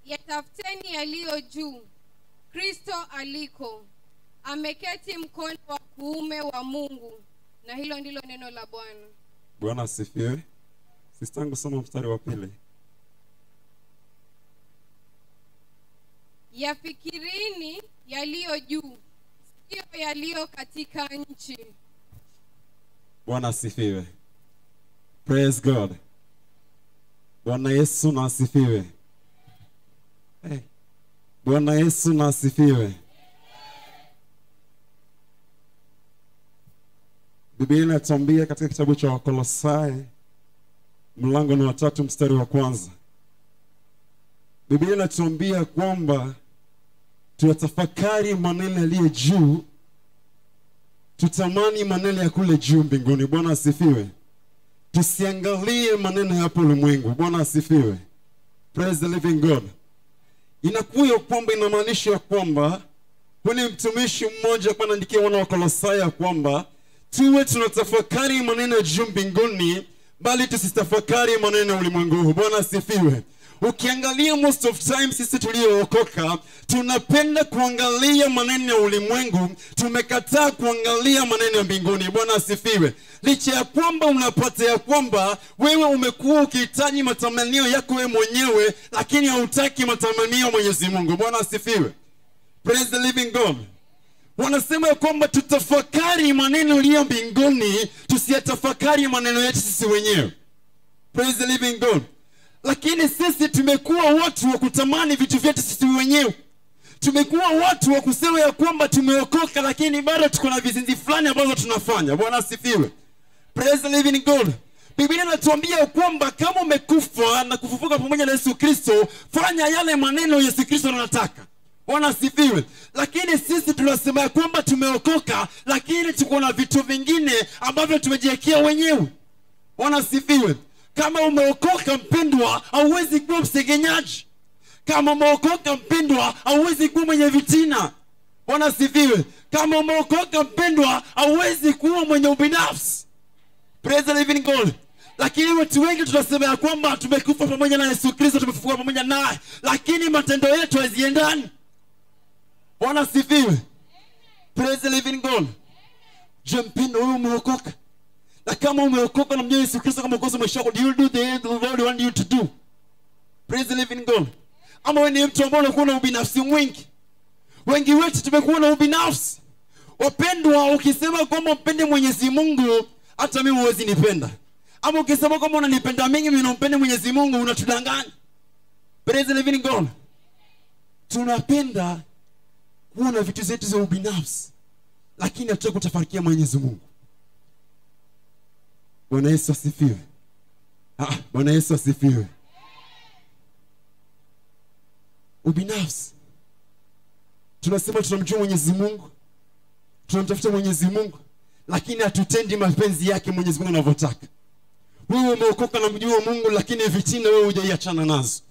Yatafuteni yaliyo juu, Kristo aliko ameketi mkono wa kuume wa Mungu. Na hilo ndilo neno la Bwana. Bwana asifiwe. Sistangu soma mstari wa 2. Yafikirini yaliyo juu, sio yaliyo katika nchi. Bwana asifiwe. Praise God. Bwana Yesu na asifiwe. Bwana Yesu na asifiwe. Biblia inatuambia katika kitabu cha Wakolosai mlango wa 3 mstari wa 1. Biblia inatuambia kwamba tuyatafakari maneno yaliyo juu, tutamani maneno ya kule juu mbinguni. Bwana asifiwe. Tusiangalie maneno ya ulimwengu. Bwana asifiwe. Praise the living God. Inakuwa kwamba inamaanisha kwamba kuna mtumishi mmoja kwa anaandikia wana wa Kolosai kwamba tuwe tunatafakari maneno ya juu mbinguni, bali tusitafakari maneno ya ulimwengu. Bwana asifiwe. Ukiangalia most of time sisi tuliookoka tunapenda kuangalia maneno ya ulimwengu, tumekataa kuangalia maneno ya mbinguni. Bwana asifiwe. Licha ya kwamba unapata ya kwamba wewe umekuwa ukihitaji matamanio yako wewe mwenyewe, lakini hautaki matamanio ya Mwenyezi Mungu. Bwana asifiwe. Praise the living God. Wanasema ya kwamba tutafakari maneno yaliyo mbinguni, tusiyatafakari maneno yetu sisi wenyewe. Praise the living God. Lakini sisi tumekuwa watu wa kutamani vitu vyetu sisi wenyewe. Tumekuwa watu wa kusema ya kwamba tumeokoka, lakini bado tuko na vizinzi fulani ambazo tunafanya. Bwana asifiwe. Praise the living God. Biblia inatuambia kwamba kama umekufa na kufufuka pamoja na Yesu Kristo, fanya yale maneno Yesu Kristo anataka. Bwana asifiwe. Lakini sisi tunasema ya kwamba tumeokoka, lakini tuko na vitu vingine ambavyo tumejiwekea wenyewe. Bwana asifiwe. Kama umeokoka mpendwa, hauwezi kuwa msengenyaji. Kama umeokoka mpendwa, hauwezi kuwa mwenye vitina. Bwana asifiwe. Kama umeokoka mpendwa, hauwezi kuwa mwenye ubinafsi. Praise the living God. Lakini watu wengi tunasema ya kwamba tumekufa pamoja na Yesu Kristo, tumefufuka pamoja naye, lakini matendo yetu haziendani. Bwana asifiwe. Praise the living God. Je, mpendwa wewe umeokoka? Na kama umeokoka na mjua Yesu Kristo kama mwokozi maisha yako, do you do the Lord want you to do? Praise the living God. Ama wewe ni mtu ambaye unakuwa na ubinafsi mwingi. Wengi wetu tumekuwa na ubinafsi. Wapendwa, ukisema kwamba mpende Mwenyezi Mungu, hata mimi huwezi nipenda. Ama ukisema kwamba unanipenda mimi, mimi nampenda Mwenyezi Mungu, unatudanganya. Praise the living God. Tunapenda kuwa na vitu zetu za ubinafsi, lakini hatutaki kutafarikia Mwenyezi Mungu. Bwana Yesu asifiwe. Bwana Yesu asifiwe. Ubinafsi. Tunasema tunamjua Mwenyezi Mungu, tunamtafuta Mwenyezi Mungu, lakini hatutendi mapenzi yake Mwenyezi Mungu anavyotaka. Wewe umeokoka na mjua Mungu, lakini vitina wewe hujaiachana nazo.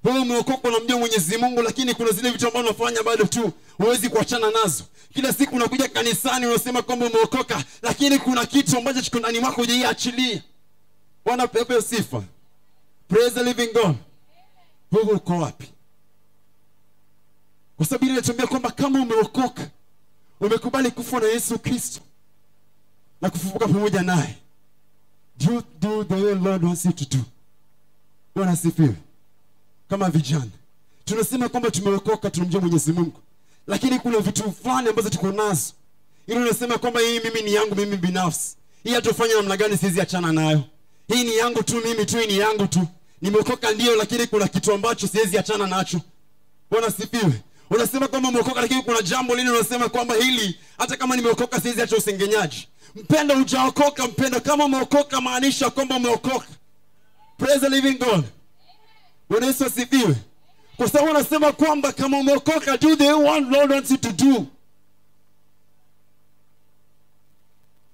Wewe umeokoka na mjua Mwenyezi Mungu, lakini kuna zile vitu ambazo unafanya bado tu huwezi kuachana nazo. Kila siku unakuja kanisani unasema kwamba umeokoka, lakini kuna kitu ambacho kiko ndani mwako hujaiachilia. Bwana pepe sifa. Praise the living God. Wewe uko wapi? Kwa sababu Biblia inatuambia kwamba kama umeokoka, umekubali kufa na Yesu Kristo na kufufuka pamoja naye, do the way Lord wants you to do. Bwana asifiwe. Kama vijana tunasema kwamba tumeokoka, tunamjua Mwenyezi Mungu, lakini kuna vitu fulani ambazo tuko nazo. Ile unasema kwamba hii mimi ni yangu, mimi binafsi. Hii atafanya namna gani siwezi achana nayo. Hii ni yangu tu, mimi tu, ni yangu tu. Nimeokoka ndio, lakini kuna kitu ambacho siwezi achana nacho. Bwana asifiwe. Unasema kwamba umeokoka, lakini kuna jambo lingine unasema kwamba hili hata kama nimeokoka siwezi acha usengenyaji. Mpendo, hujaokoka mpendo. Kama umeokoka maanisha kwamba umeokoka. Praise the living God. Bwana Yesu asifiwe. Kwa sababu unasema kwamba kama umeokoka, do the one Lord wants you to do.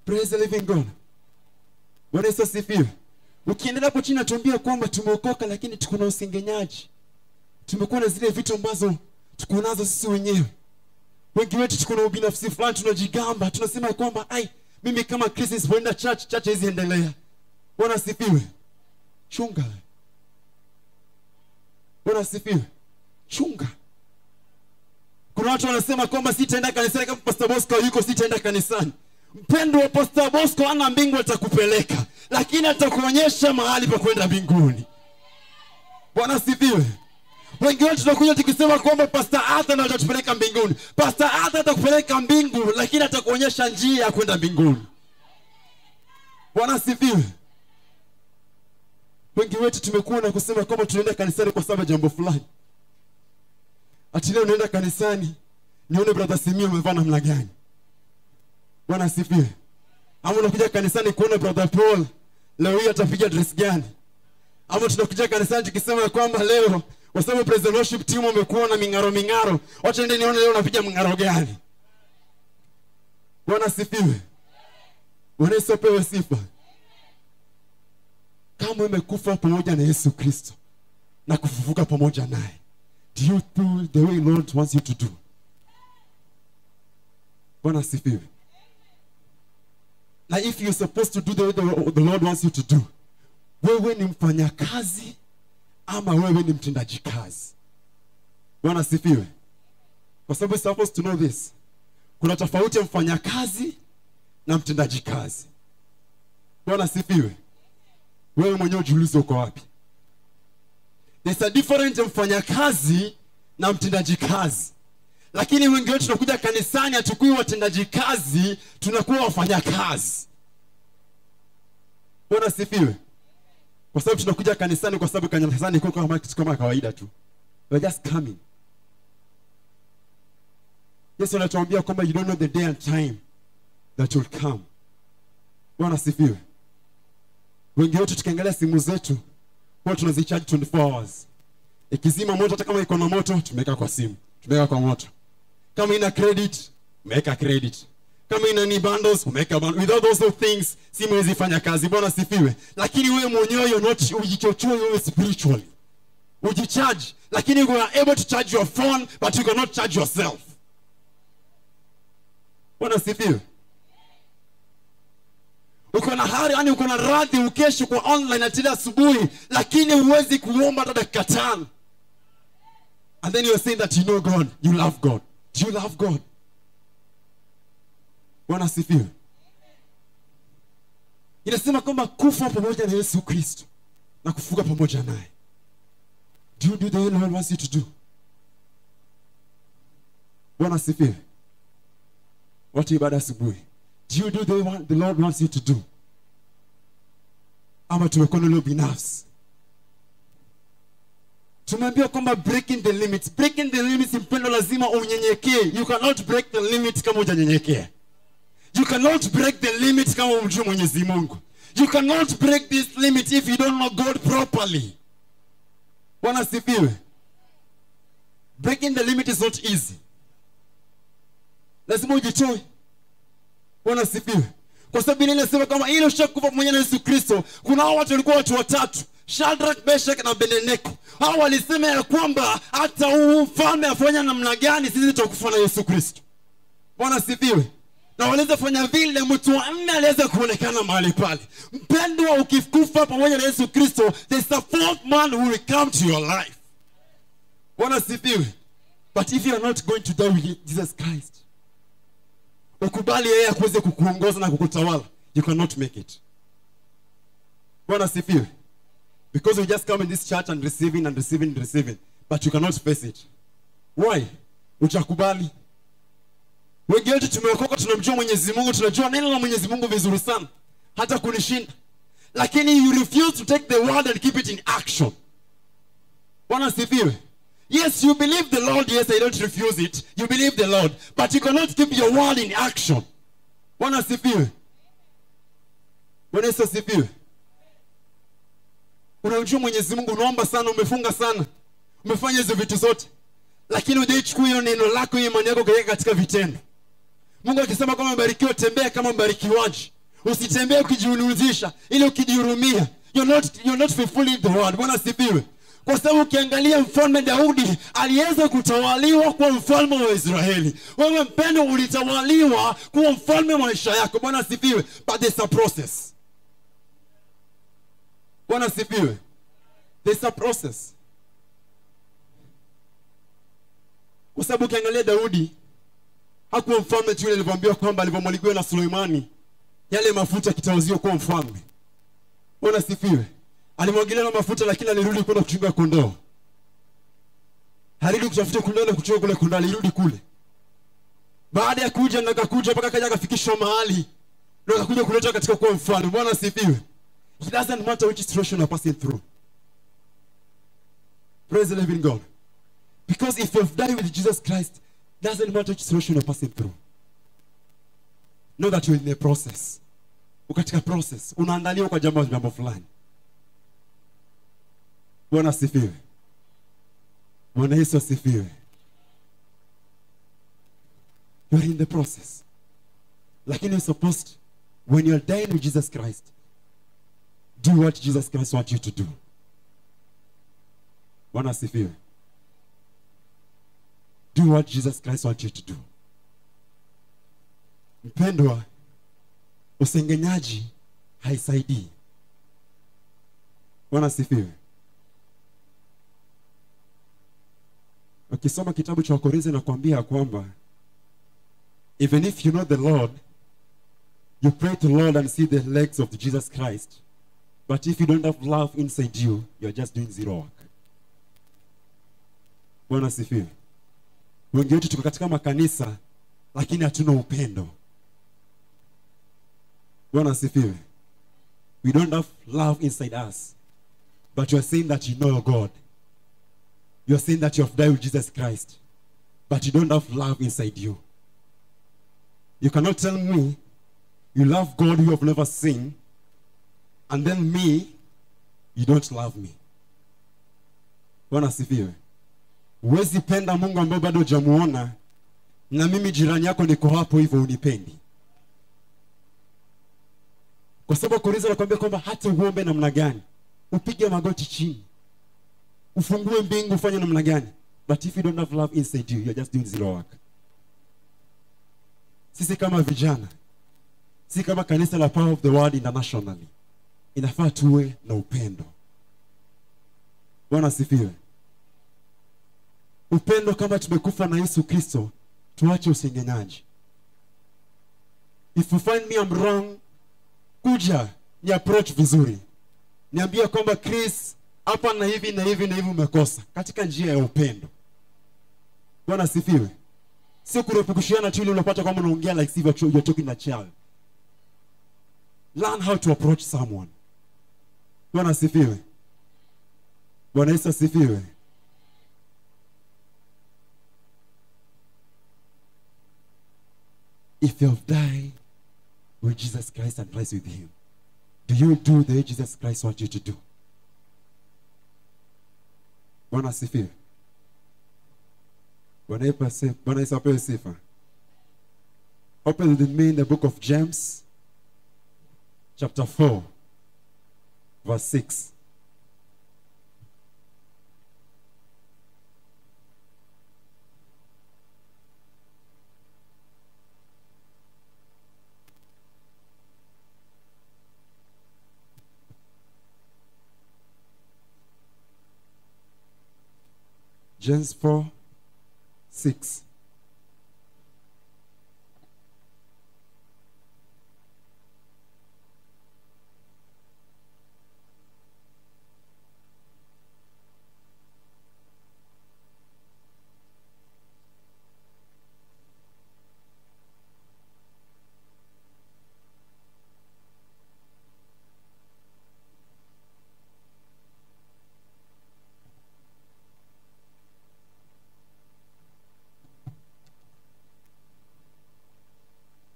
Praise the living God. Bwana Yesu asifiwe. Ukiendelea hapo chini natuambia kwamba tumeokoka, lakini tuko na usengenyaji. Tumekuwa na zile vitu ambazo tuko nazo sisi wenyewe. Wengi wetu tuko na ubinafsi fulani, tunajigamba, tunasema kwamba mimi kama Kristo nisipoenda church hizi endelea. Bwana asifiwe. Chunga. Bwana asifiwe. Chunga. Kuna watu wanasema kwamba sitaenda kanisani kama Pastor Bosco yuko, sitaenda kanisani. Mpendo wa Pastor Bosco ana mbingu atakupeleka, lakini atakuonyesha mahali pa kwenda mbinguni. Bwana asifiwe. Wengi wetu tunakuja tukisema kwamba Pastor Arthur ndiye atatupeleka mbinguni. Pastor Arthur atakupeleka mbingu, lakini atakuonyesha njia ya kwenda mbinguni. Bwana asifiwe. Wengi wetu tumekuwa na kusema kwamba tunaenda kanisani kwa sababu jambo fulani. Ati leo unaenda kanisani nione brother Simio amevaa namna gani. Bwana asifiwe. Ama unakuja kanisani kuona brother Paul leo hii atapiga dress gani. Ama tunakuja kanisani tukisema kwamba leo kwa sababu praise and worship team wamekuwa na mingaro. Wacha nende nione leo unapiga mingaro gani. Bwana asifiwe. Bwana Yesu apewe sifa. Kama umekufa pamoja na Yesu Kristo na kufufuka pamoja naye, do you do the way Lord wants you to do? Bwana asifiwe. Like if you're supposed to do the way the Lord wants you to do, wewe ni mfanyakazi ama wewe ni mtendaji kazi? Bwana asifiwe. Kwa sababu you're supposed to know this. Kuna tofauti ya mfanyakazi na mtendaji kazi. Bwana asifiwe. Wewe mwenyewe jiulize uko wapi. There's a difference ya mfanyakazi na mtendaji kazi. Lakini wengi wetu tunakuja kanisani hatukui watendaji kazi, tunakuwa wafanyakazi. Bwana asifiwe. Kwa sababu tunakuja kanisani kwa sababu kanisani iko kama kawaida tu. We're just coming. Yesu anatuambia kwamba you don't know the day and time that will come. Bwana asifiwe. Wengi wetu tukiangalia simu zetu, kwa tunazicharge 24 hours. Ikizima moto hata kama iko na moto, tumeweka kwa simu, tumeweka kwa moto. Kama ina credit, umeweka credit. Kama ina ni bundles, umeweka bundles. Without those things, simu haiwezi fanya kazi. Bwana asifiwe. Lakini wewe mwenyewe you're not ujichochoe wewe spiritually. Ujicharge, lakini you are able to charge your phone but you cannot charge yourself. Bwana asifiwe. Uko na hari, yani uko na radhi ukesho kwa online atila asubuhi, lakini huwezi kuomba hata dakika 5. And then you're saying that you know God, you love God. Do you love God? Bwana asifiwe. Inasema kwamba kufa pamoja na Yesu Kristo na kufuka pamoja naye. Do you do the way Lord wants you to do? Bwana asifiwe. Watu ibada asubuhi. Do you do the Lord wants you to do? Ama tumekona leo binafsi. Tumeambiwa kwamba breaking the limits. Breaking the limits mpendo lazima unyenyekee. You cannot break the limit kama hujanyenyekea. You cannot break the limit kama umjui Mwenyezi Mungu. You cannot break this limit if you don't know God properly. Bwana asifiwe. Breaking the limit is not easy. Lazima ujitoe. Bwana asifiwe. Kwa sababu Biblia inasema kama ile ushakufa pamoja na Yesu Kristo, kuna watu walikuwa watu watatu, Shadrach, Meshach na Abednego. Hao walisema ya kwamba hata ufalme afanya namna gani sisi tutakufa na Yesu Kristo. Bwana asifiwe. Na waliweza fanya vile, mtu wa nne aliweza kuonekana mahali pale. Mpendwa, ukikufa pamoja na Yesu Kristo, there's a fourth man who will come to your life. Bwana asifiwe. But if you are not going to die with Jesus Christ, ukubali yeye akuweze kukuongoza na kukutawala, you cannot make it. Bwana asifiwe. Because you just come in this church and receiving, but you cannot face it. Why? Utakubali. Wengi wetu tumeokoka, tunamjua Mwenyezi Mungu, tunajua neno la Mwenyezi Mungu vizuri sana, hata kunishinda. Lakini you refuse to take the word and keep it in action. Bwana asifiwe. Yes, you believe the Lord. Yes, I don't refuse it. You believe the Lord. But you cannot keep your word in action. Bwana asifiwe. Bwana Yesu asifiwe. Unamjua Mwenyezi Mungu, unaomba sana, umefunga sana, umefanya hizo vitu zote, lakini hujaichukua hiyo neno lako, hiyo imani yako kuweka katika vitendo. Mungu akisema kama mbarikiwa, tembea kama mbarikiwaji. Usitembee ukijiunuzisha ili ukijihurumia. You're not fulfilling the word. Bwana asifiwe. Kwa sababu ukiangalia mfalme Daudi aliweza kutawaliwa kwa mfalme wa Israeli. Wewe mpendo ulitawaliwa kwa mfalme wa maisha yako. Bwana asifiwe. But there's a process. Bwana asifiwe. There's a process. sababu ukiangalia Daudi hakuwa mfalme tu, alivyoambiwa kwamba alivyomwaligiwa na Suleimani yale mafuta kitawazio kuwa mfalme. Bwana sifiwe. Alimwagilia na mafuta, lakini alirudi kwenda kuchunga kondoo. Alirudi kutafuta kondoo na kuchunga kule kondoo, alirudi kule. Baada ya kuja na akakuja mpaka kaja akafikishwa mahali na akakuja kuleta katika kuwa mfalme. Bwana sifiwe. It doesn't matter which situation you're passing through. Praise the living God. Because if you've died with Jesus Christ, it doesn't matter which situation you're passing through. Know that you're in a process. Ukatika process. Unaandaliwa kwa jambo fulani. Bwana asifiwe. Bwana Yesu asifiwe. You're in the process. Lakini you're supposed, when you're dying with Jesus Christ, do what Jesus Christ wants you to do. Bwana asifiwe. Do what Jesus Christ wants you to do. Mpendwa, usengenyaji haisaidii. Bwana asifiwe. Ukisoma kitabu cha Wakorintho nakwambia kwamba even if you know the Lord, you pray to the Lord and see the legs of Jesus Christ, but if you don't have love inside you, you're just doing zero work. Bwana asifiwe. Wengi wetu tuko katika makanisa lakini hatuna upendo. Bwana asifiwe. We don't have love inside us, but you are saying that you know your God. You are saying that you have died with Jesus Christ, but you don't have love inside you. You cannot tell me you love God who you have never seen, and then me, you don't love me. Bwana asifiwe. Huwezi penda Mungu ambaye bado hujamuona, na mimi jirani yako niko hapo hivyo unipendi. Kwa sababu Korintho anakuambia kwamba hata uombe namna gani, upige magoti chini, ufungue mbingu, ufanye namna gani, but if you don't have love inside you, you're just doing zero work. Sisi kama vijana, sisi kama kanisa la Power of the Word internationally, inafaa tuwe na upendo. Bwana asifiwe. Upendo kama tumekufa na Yesu Kristo, tuache usengenyaji. If you find me I'm wrong, kuja ni approach vizuri. Niambia kwamba Chris, hapa na hivi na hivi na hivi umekosa, katika njia ya upendo. Bwana asifiwe. Sio kurepukushiana tu ile unapata kama unaongea like if you're talking a child. Learn how to approach someone. Bwana asifiwe. Bwana Yesu asifiwe. If you have died with Jesus Christ and rise with him, do you do the way Jesus Christ wants you to do? Bwana asifiwe. Bwana Yesu apewe sifa. Open with me in the book of James, chapter 4, verse 6. James 4, 6.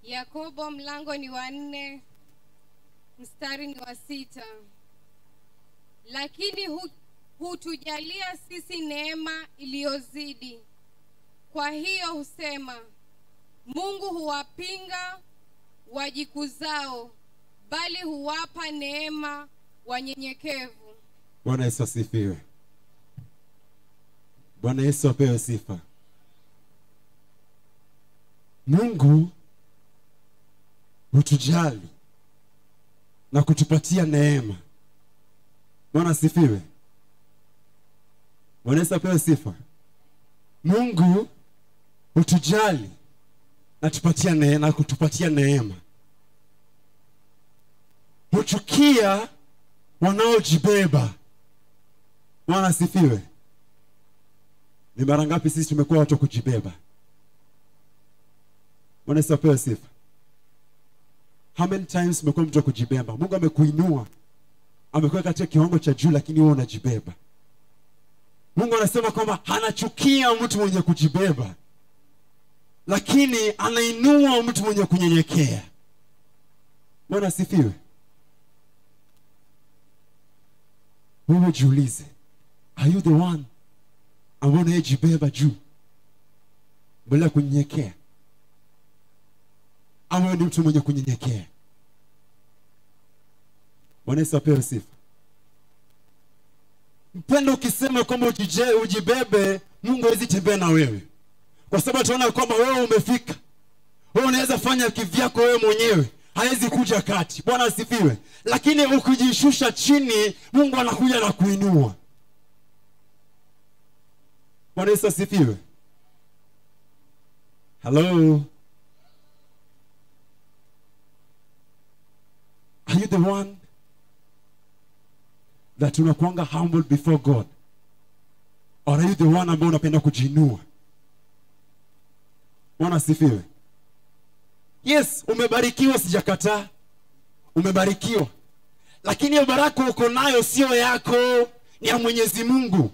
Yakobo mlango ni wa 4, mstari ni wa 6. Lakini hutujalia sisi neema iliyozidi. Kwa hiyo husema, Mungu huwapinga wajikuzao, bali huwapa neema wanyenyekevu. Bwana Yesu asifiwe. Bwana Yesu apewe sifa. Mungu hutujali na kutupatia neema. Bwana asifiwe. Bwana Yesu apewe sifa. Mungu utujali na kutupatia neema. Huchukia wanaojibeba. Bwana asifiwe. Ni mara ngapi sisi tumekuwa watu kujibeba? Bwana apewe sifa. How many times umekuwa mtu kujibeba? Mungu amekuinua, amekuwa katika kiwango cha juu, lakini wewe unajibeba. Mungu anasema kwamba anachukia mtu mwenye kujibeba, lakini anainua mtu mwenye kunyenyekea. Bwana asifiwe. Wewe jiulize, are you the one ambaye unajibeba juu bila kunyenyekea? Ama ni mtu mwenye kunyenyekea? Bwana apewe sifa. Mpendo, ukisema kwamba ujibebe, Mungu hawezi tembea na wewe. Kwa sababu tunaona kwamba wewe umefika. Wewe unaweza fanya kivyako wewe mwenyewe. Hawezi kuja kati. Bwana asifiwe. Lakini ukijishusha chini, Mungu anakuja na kuinua. Bwana asifiwe. Hello. Are you the one that unakuanga humble before God? Or are you the one ambaye unapenda kujinua? Bwana asifiwe. Yes, umebarikiwa, sijakataa. Umebarikiwa. Lakini hiyo baraka uko nayo sio yako, ni ya Mwenyezi Mungu.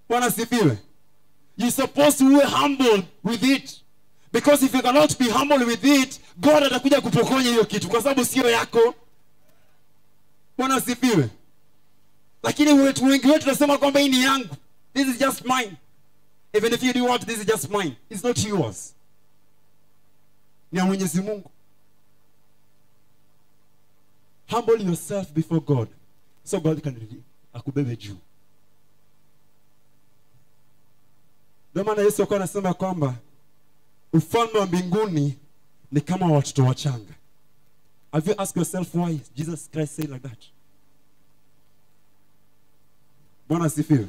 Bwana asifiwe. You're supposed to be humble with it. Because if you cannot be humble with it, God atakuja kupokonya hiyo kitu kwa sababu sio yako. Bwana asifiwe. Lakini wengi wetu tunasema kwamba hii ni yangu. This is just mine. Even if you do what, this is just mine. It's not yours. Ni ya Mwenyezi Mungu. Humble yourself before God, so God can akubebe juu. Ndio maana Yesu alikuwa anasema kwamba ufalme wa mbinguni ni kama watoto wachanga. Have you asked yourself why Jesus Christ said like that? Bwana asifiwe.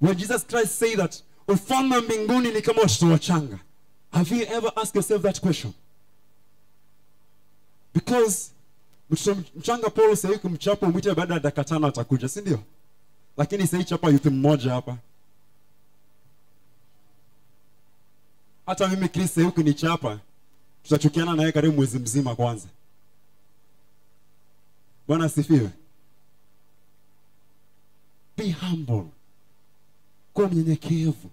When Jesus Christ said that ufalme wa mbinguni ni kama watoto wachanga, have you ever asked yourself that question? Because mtoto mchanga Paulo sasa yuko mchapo, mwite baada ya dakika 5 atakuja, si ndio? Lakini sasa chapa yuko mmoja hapa. Hata mimi Kristo yuko ni chapa, tutachukiana naye karibu mwezi mzima kwanza. Bwana asifiwe. Be humble. Kuwa mnyenyekevu.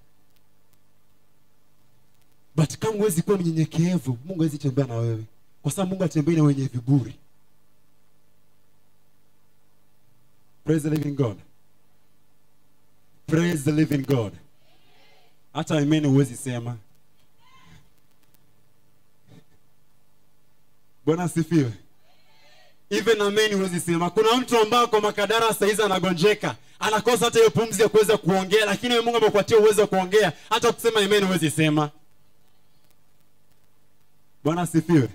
But kama huwezi kuwa mnyenyekevu, Mungu hawezi tembea na wewe. Kwa sababu Mungu atembea na wenye viburi. Praise the living God. Praise the living God. Hata amen huwezi sema. Bwana asifiwe. Even amen huwezi sema. Kuna mtu ambaye kwa makadara saizi anagonjeka, anakosa hata hiyo pumzi ya kuweza kuongea, lakini Mungu amekupatia uwezo wa kuongea, hata kusema amen huwezi sema. Bwana asifiwe.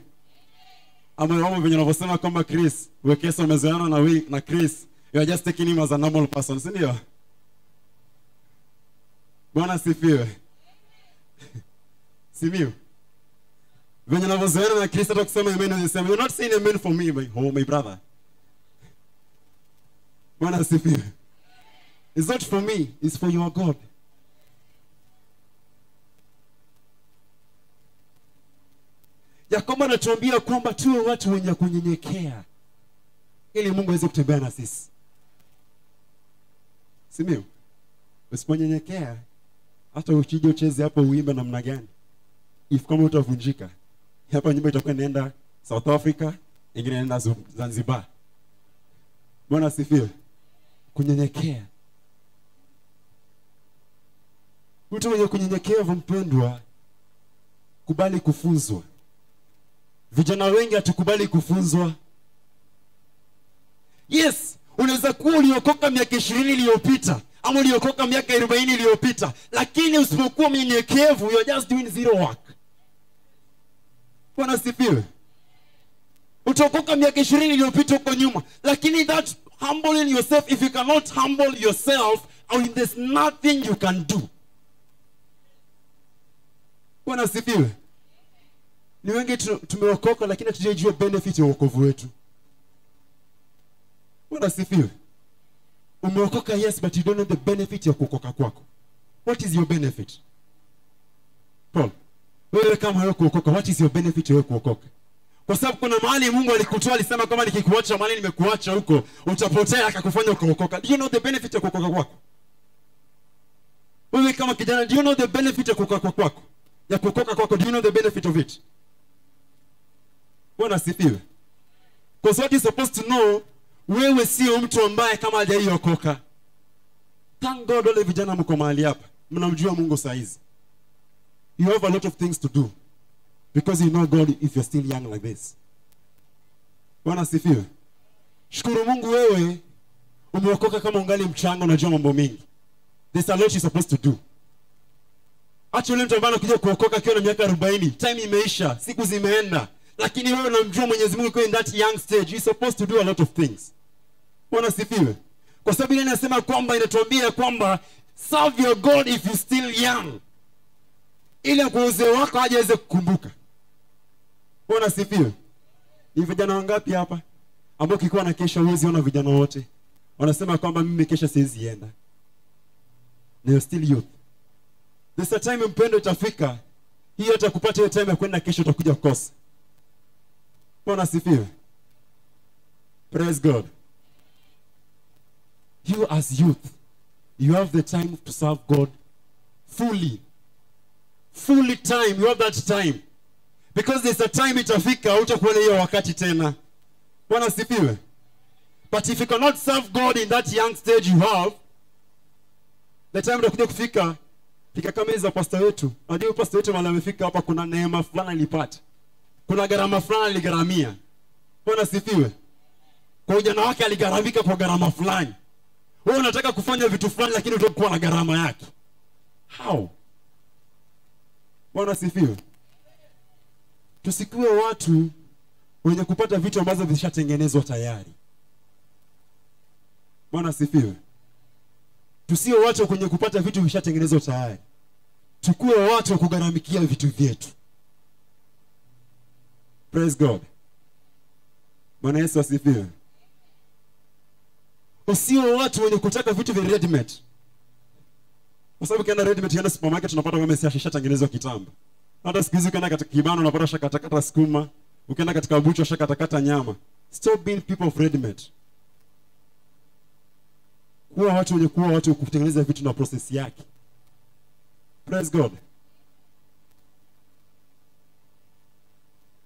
Ama wao wenye wanavyosema kwamba Chris, wekesa umezoeana na Chris, you are just taking him as a normal person, si ndio? Bwana asifiwe. Simiu. Wenye wanavyosema na Chris hata kusema amen huwezi sema. You're not saying amen for me, my brother. Bwana asifiwe. It's not for me, it's for your God. Yakobo anatuambia kwamba tuwe watu wenye kunyenyekea ili Mungu aweze kutembea na sisi. Simio? Usiponyenyekea hata uchije ucheze hapo uimbe namna gani, if kama utavunjika, hapa nyumba itakuwa inaenda South Africa, ingine inaenda Zanzibar. Bwana asifiwe. Kunyenyekea. Mtu mwenye kunyenyekevu mpendwa, kubali kufunzwa. Vijana wengi hatukubali kufunzwa. Yes, unaweza kuwa uliokoka miaka 20 iliyopita ama uliokoka miaka 40 iliyopita, lakini usipokuwa mnyenyekevu, you're just doing zero work. Bwana asifiwe. Utakoka miaka 20 iliyopita huko nyuma, lakini that humbling yourself, if you cannot humble yourself, there's nothing you can do. Bwana asifiwe. Ni wengi tumeokoka lakini hatujajua benefit ya wokovu wetu. Bwana asifiwe. Umeokoka, yes, but you don't know the benefit ya kuokoka kwako. What is your benefit? Paul, wewe kama wewe kuokoka, what is your benefit ya kuokoka? Kwa sababu kuna mahali Mungu alikutoa, alisema kama nikikuacha mahali nimekuacha huko utapotea, akakufanya ukaokoka. Do you know the benefit ya kuokoka kwako? Wewe kama kijana, do you know the benefit ya kuokoka kwako? Ya kuokoka kwako, do you know the benefit of it? Bwana asifiwe. Because what you supposed to know, wewe sio mtu ambaye kama hajaiokoka. Thank God wale vijana mko mahali hapa, mnamjua Mungu saa hizi. You have a lot of things to do because you know God if you're still young like this. Bwana asifiwe. Shukuru Mungu wewe umeokoka kama ungali mchanga, unajua mambo mengi. There's a lot you're supposed to do. Actually mtu ambaye anakuja kuokoka akiwa na miaka 40, time imeisha, siku zimeenda. Lakini wewe unamjua Mwenyezi Mungu in that young stage, you're supposed to do a lot of things. Bwana asifiwe. Kwa sababu Biblia inasema kwamba, inatuambia kwamba serve your God if you still young. Ili kwa uzee wako aje aweze kukumbuka. Bwana asifiwe. Ni vijana wangapi hapa ambao kikuwa na kesho huwezi ona vijana wote wanasema kwamba mimi kesho siwezi enda. You're still youth. There's a time mpendo itafika, hii hata kupata hiyo time ya kwenda kesho utakuja kukosa. Bwana asifiwe. Praise God. You as youth, you have the time to serve God fully. Fully time, you have that time. Because there's a time itafika, utakuwa na hiyo wakati tena. Bwana asifiwe. But if you cannot serve God in that young stage you have, the time utakuja kufika, fika kama hizo pastor wetu. Unajua pastor wetu mali amefika hapa, kuna neema fulani alipata. Kuna gharama fulani aligharamia. Bwana asifiwe. Kwa ujana wake aligharamika kwa gharama fulani. Wewe unataka kufanya vitu fulani lakini utakuwa na gharama yake. How? Bwana asifiwe. Tusikuwe watu wenye kupata vitu ambazo vishatengenezwa tayari. Bwana asifiwe. Tusiwe watu wenye kupata vitu vishatengenezwa tayari. Tukue watu wa kugharamikia vitu vyetu. Praise God. Bwana Yesu asifiwe. Usiwe watu wenye kutaka vitu vya ready made. Kwa sababu kienda ready made, kienda supermarket tunapata kama imeshatengenezwa kitambo. Hata siku hizi ukienda katika kibano unapata shakatakata sukuma, ukienda katika bucho shakatakata nyama. Stop being people of ready made. Kuwa watu wenye kuwa watu kutengeneza vitu na process yake. Praise God.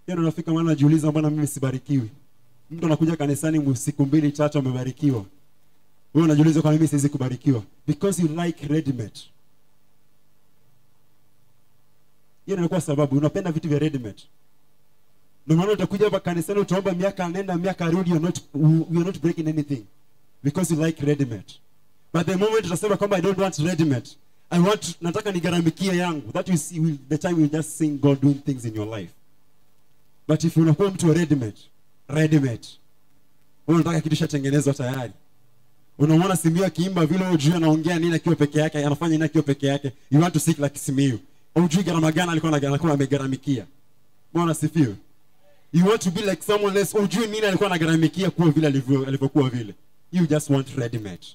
Yeye unafika maana anajiuliza mbona mimi sibarikiwi? Mtu anakuja kanisani siku 2-3 amebarikiwa. Wewe unajiuliza kwa nini mimi siwezi kubarikiwa? Because you like ready made. Hiyo ni kwa sababu unapenda vitu vya ready made. Ndio maana utakuja hapa kanisani utaomba miaka nenda miaka rudi, you're not breaking anything because you like ready made. But the moment utasema kwamba I don't want ready made, nataka nigharamikie yangu, that you see the time you just sing God doing things in your life. But if unakuwa mtu wa ready made, wewe unataka kitu chatengenezwa tayari. Unaona Simiyu akiimba vile, unajua anaongea nini akiwa peke yake, anafanya nini akiwa peke yake. You want to sing like Simiyu. Unajua gharama gani alikuwa amegharamikia. Bwana asifiwe. You want to be like someone else. Unajua nini alikuwa anagharamikia kuwa vile alivyokuwa vile. You just want ready made.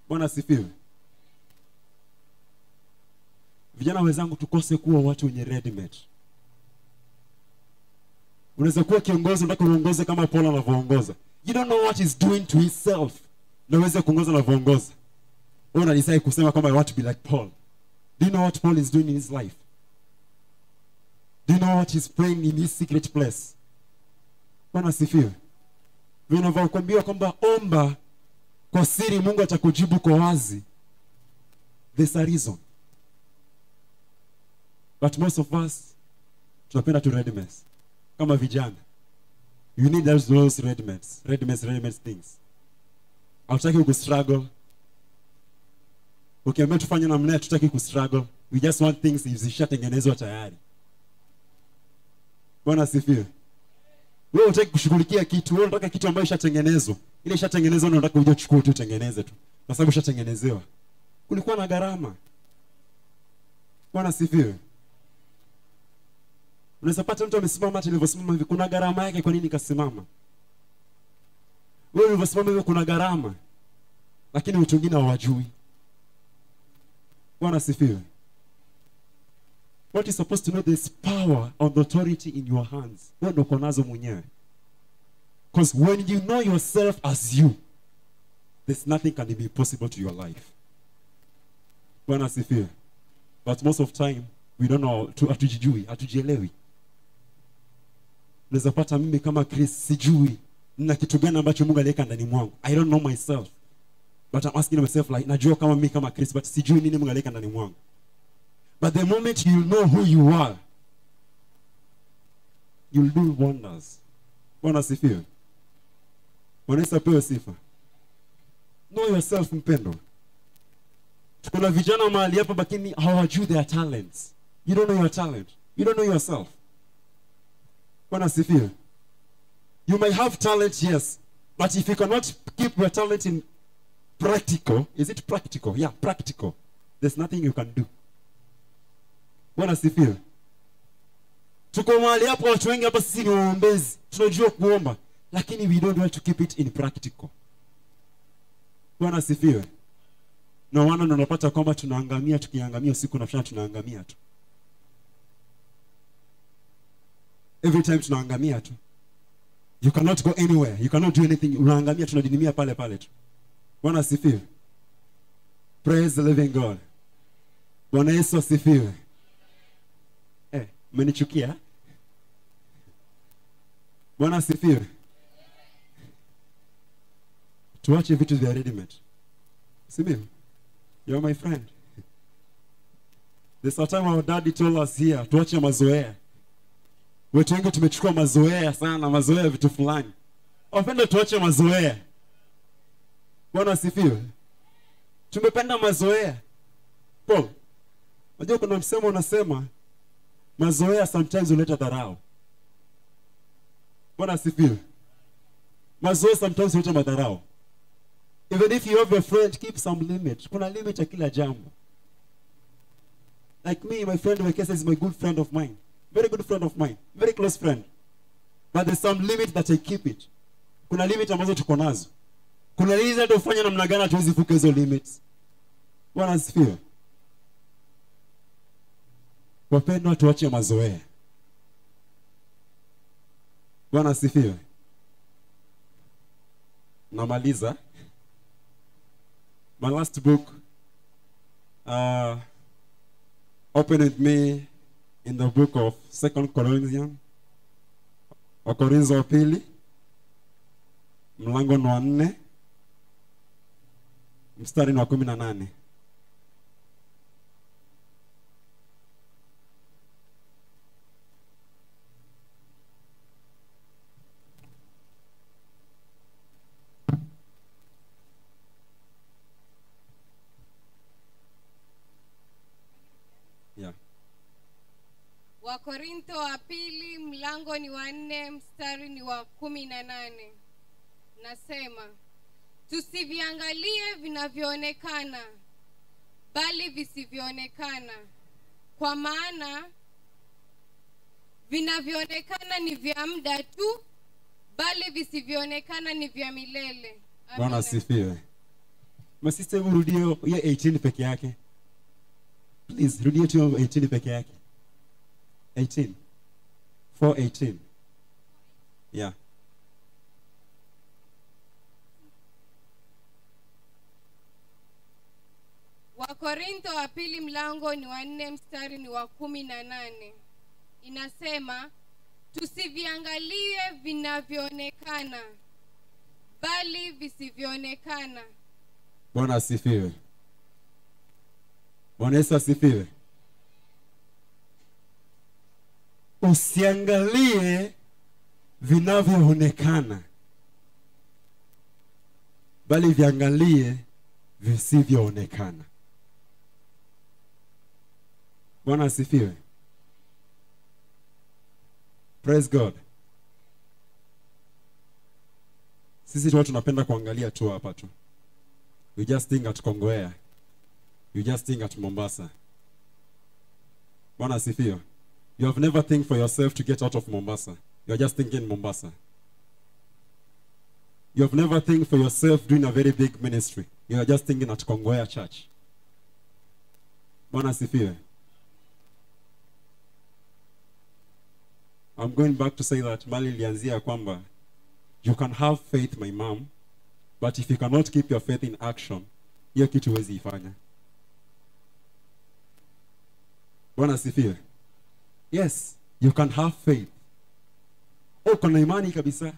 Bwana asifiwe. Vijana wenzangu, tukose kuwa watu wenye ready made. Unaweza kuwa kiongozi, unataka uongoze kama Paul anavyoongoza. You don't know what he's doing to himself. Unaweza kuongoza na kuongoza. Wewe unadecide kusema kama I want to be like Paul. Do you know what Paul is doing in his life? Do you know what he's praying in his secret place? Bwana asifiwe. Vinavyokuambia kwamba omba kwa siri, Mungu atakujibu kwa wazi. There's a reason. But most of us tunapenda tu ready made. Kama vijana, you need those ready made things. Hautaki kustruggle. Ukiambia tufanye namna, tutaki kustruggle. We just want things zishatengenezwa tayari. Bwana asifiwe. Wewe unataka kushughulikia kitu, wewe unataka kitu ambacho ishatengenezwa. Ile ishatengenezwa na unataka uje uchukue tu utengeneze tu. Kwa sababu ishatengenezewa. Kulikuwa na gharama. Bwana asifiwe. Unaweza pata mtu amesimama hata alivyosimama hivi kuna gharama yake kwa nini kasimama. Wewe ulivyosimama hivi kuna gharama. Lakini watu wengine hawajui. Bwana asifiwe. What is supposed to know, there's power and authority in your hands. Wewe ndio uko nazo mwenyewe. Because when you know yourself as you, there's nothing can be possible to your life. Bwana asifiwe. But most of time we don't know, hatujijui, hatujielewi. Unaweza pata mimi kama Chris sijui nina kitu gani ambacho Mungu aliweka ndani mwangu. I don't know myself. But I'm asking myself like najua kama mimi kama Chris but sijui nini Mungu aliweka ndani mwangu. But the moment you know who you are, you'll do wonders. Bwana asifiwe. Bwana apewe sifa. Know yourself mpendo. Kuna vijana mahali hapa lakini hawajui their talents. You don't know your talent. You don't know yourself. Bwana asifiwe. You may have talent, yes, but if you cannot keep your talent in practical, is it practical? Yeah, practical. There's nothing you can do. Bwana asifiwe. Tuko mahali hapa watu wengi hapa sisi ni waombezi. Tunajua kuomba, lakini we don't want to keep it in practical. Bwana asifiwe. Na wana tunapata kwamba tunaangamia, tukiangamia usiku na mchana tunaangamia tu. Every time tunaangamia tu. You cannot go anywhere. You cannot do anything. Unaangamia, tunadinimia pale pale tu. Bwana asifiwe. Praise the living God. Bwana Yesu asifiwe. Mmenichukia? Bwana asifiwe. Tuache vitu vya ready made. See me? You're my friend. There's a time our daddy told us here, tuache mazoea. Watu wengi tumechukua mazoea sana, mazoea vitu fulani. Wapenda tuache mazoea. Bwana asifiwe. Tumependa mazoea. Paul, unajua kuna msemo unasema mazoea sometimes huleta dharau. Bwana asifiwe. Mazoea sometimes huleta madharau. Even if you have a friend, keep some limit. Kuna limit ya kila jambo. Like me, my friend Wekesa is my good friend of mine. Very good friend of mine. Very close friend. But there's some limit that I keep it. Kuna limit ambazo tuko nazo. Kuna limit that ufanya namna gani tuwezi vuka hizo limits. Bwana asifiwe. Wapendwa tuache mazoea. Bwana asifiwe. Namaliza. My last book, open with me in the book of 2 Corinthians. Wakorintho wa pili, mlango wa 4, mstari wa 18. Wakorintho wa pili mlango ni wa 4 mstari ni wa 18. Nasema, tusiviangalie vinavyoonekana bali visivyoonekana, kwa maana vinavyoonekana ni vya muda tu, bali visivyoonekana ni vya milele. Bwana asifiwe. Masista, rudie hiyo 18 peke yake. Please rudie tu 18 peke yake. 18. 4:18. Yeah. Wakorintho wa pili mlango ni wa 4 mstari ni wa 18. Inasema, tusiviangalie vinavyoonekana bali visivyoonekana. Bwana asifiwe. Bwana Yesu asifiwe. Usiangalie vinavyoonekana bali viangalie visivyoonekana. Bwana asifiwe. Praise God. Sisi watu tunapenda kuangalia tu hapa tu. We just think at Kongowea. We just think at Mombasa. Bwana asifiwe. You have never think for yourself to get out of Mombasa. You are just thinking Mombasa. You have never think for yourself doing a very big ministry. You are just thinking at Kongwea Church. Bwana asifiwe. I'm going back to say that Mali lianzia kwamba you can have faith, my mom, but if you cannot keep your faith in action, hiyo kitu huwezi ifanya. Bwana asifiwe. Yes, you can have faith. Uko na imani kabisa.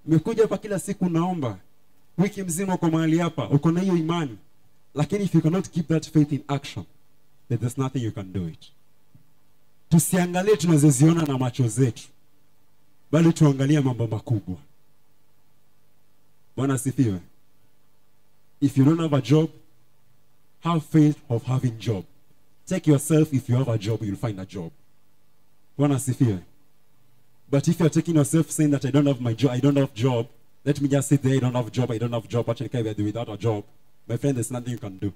Umekuja hapa kila siku naomba. Wiki mzima uko mahali hapa, uko na hiyo imani. Lakini if you cannot keep that faith in action, then there's nothing you can do it. Tusiangalie tunazoziona na macho zetu, bali tuangalie mambo makubwa. Bwana asifiwe. If you don't have a job, have faith of having job. Take yourself, if you have a job, you'll find a job. Bwana asifiwe. But if you're taking yourself saying that I don't have my job, I don't have job, let me just sit there, I don't have job, I don't have job, actually can't do without a job. My friend, there's nothing you can do.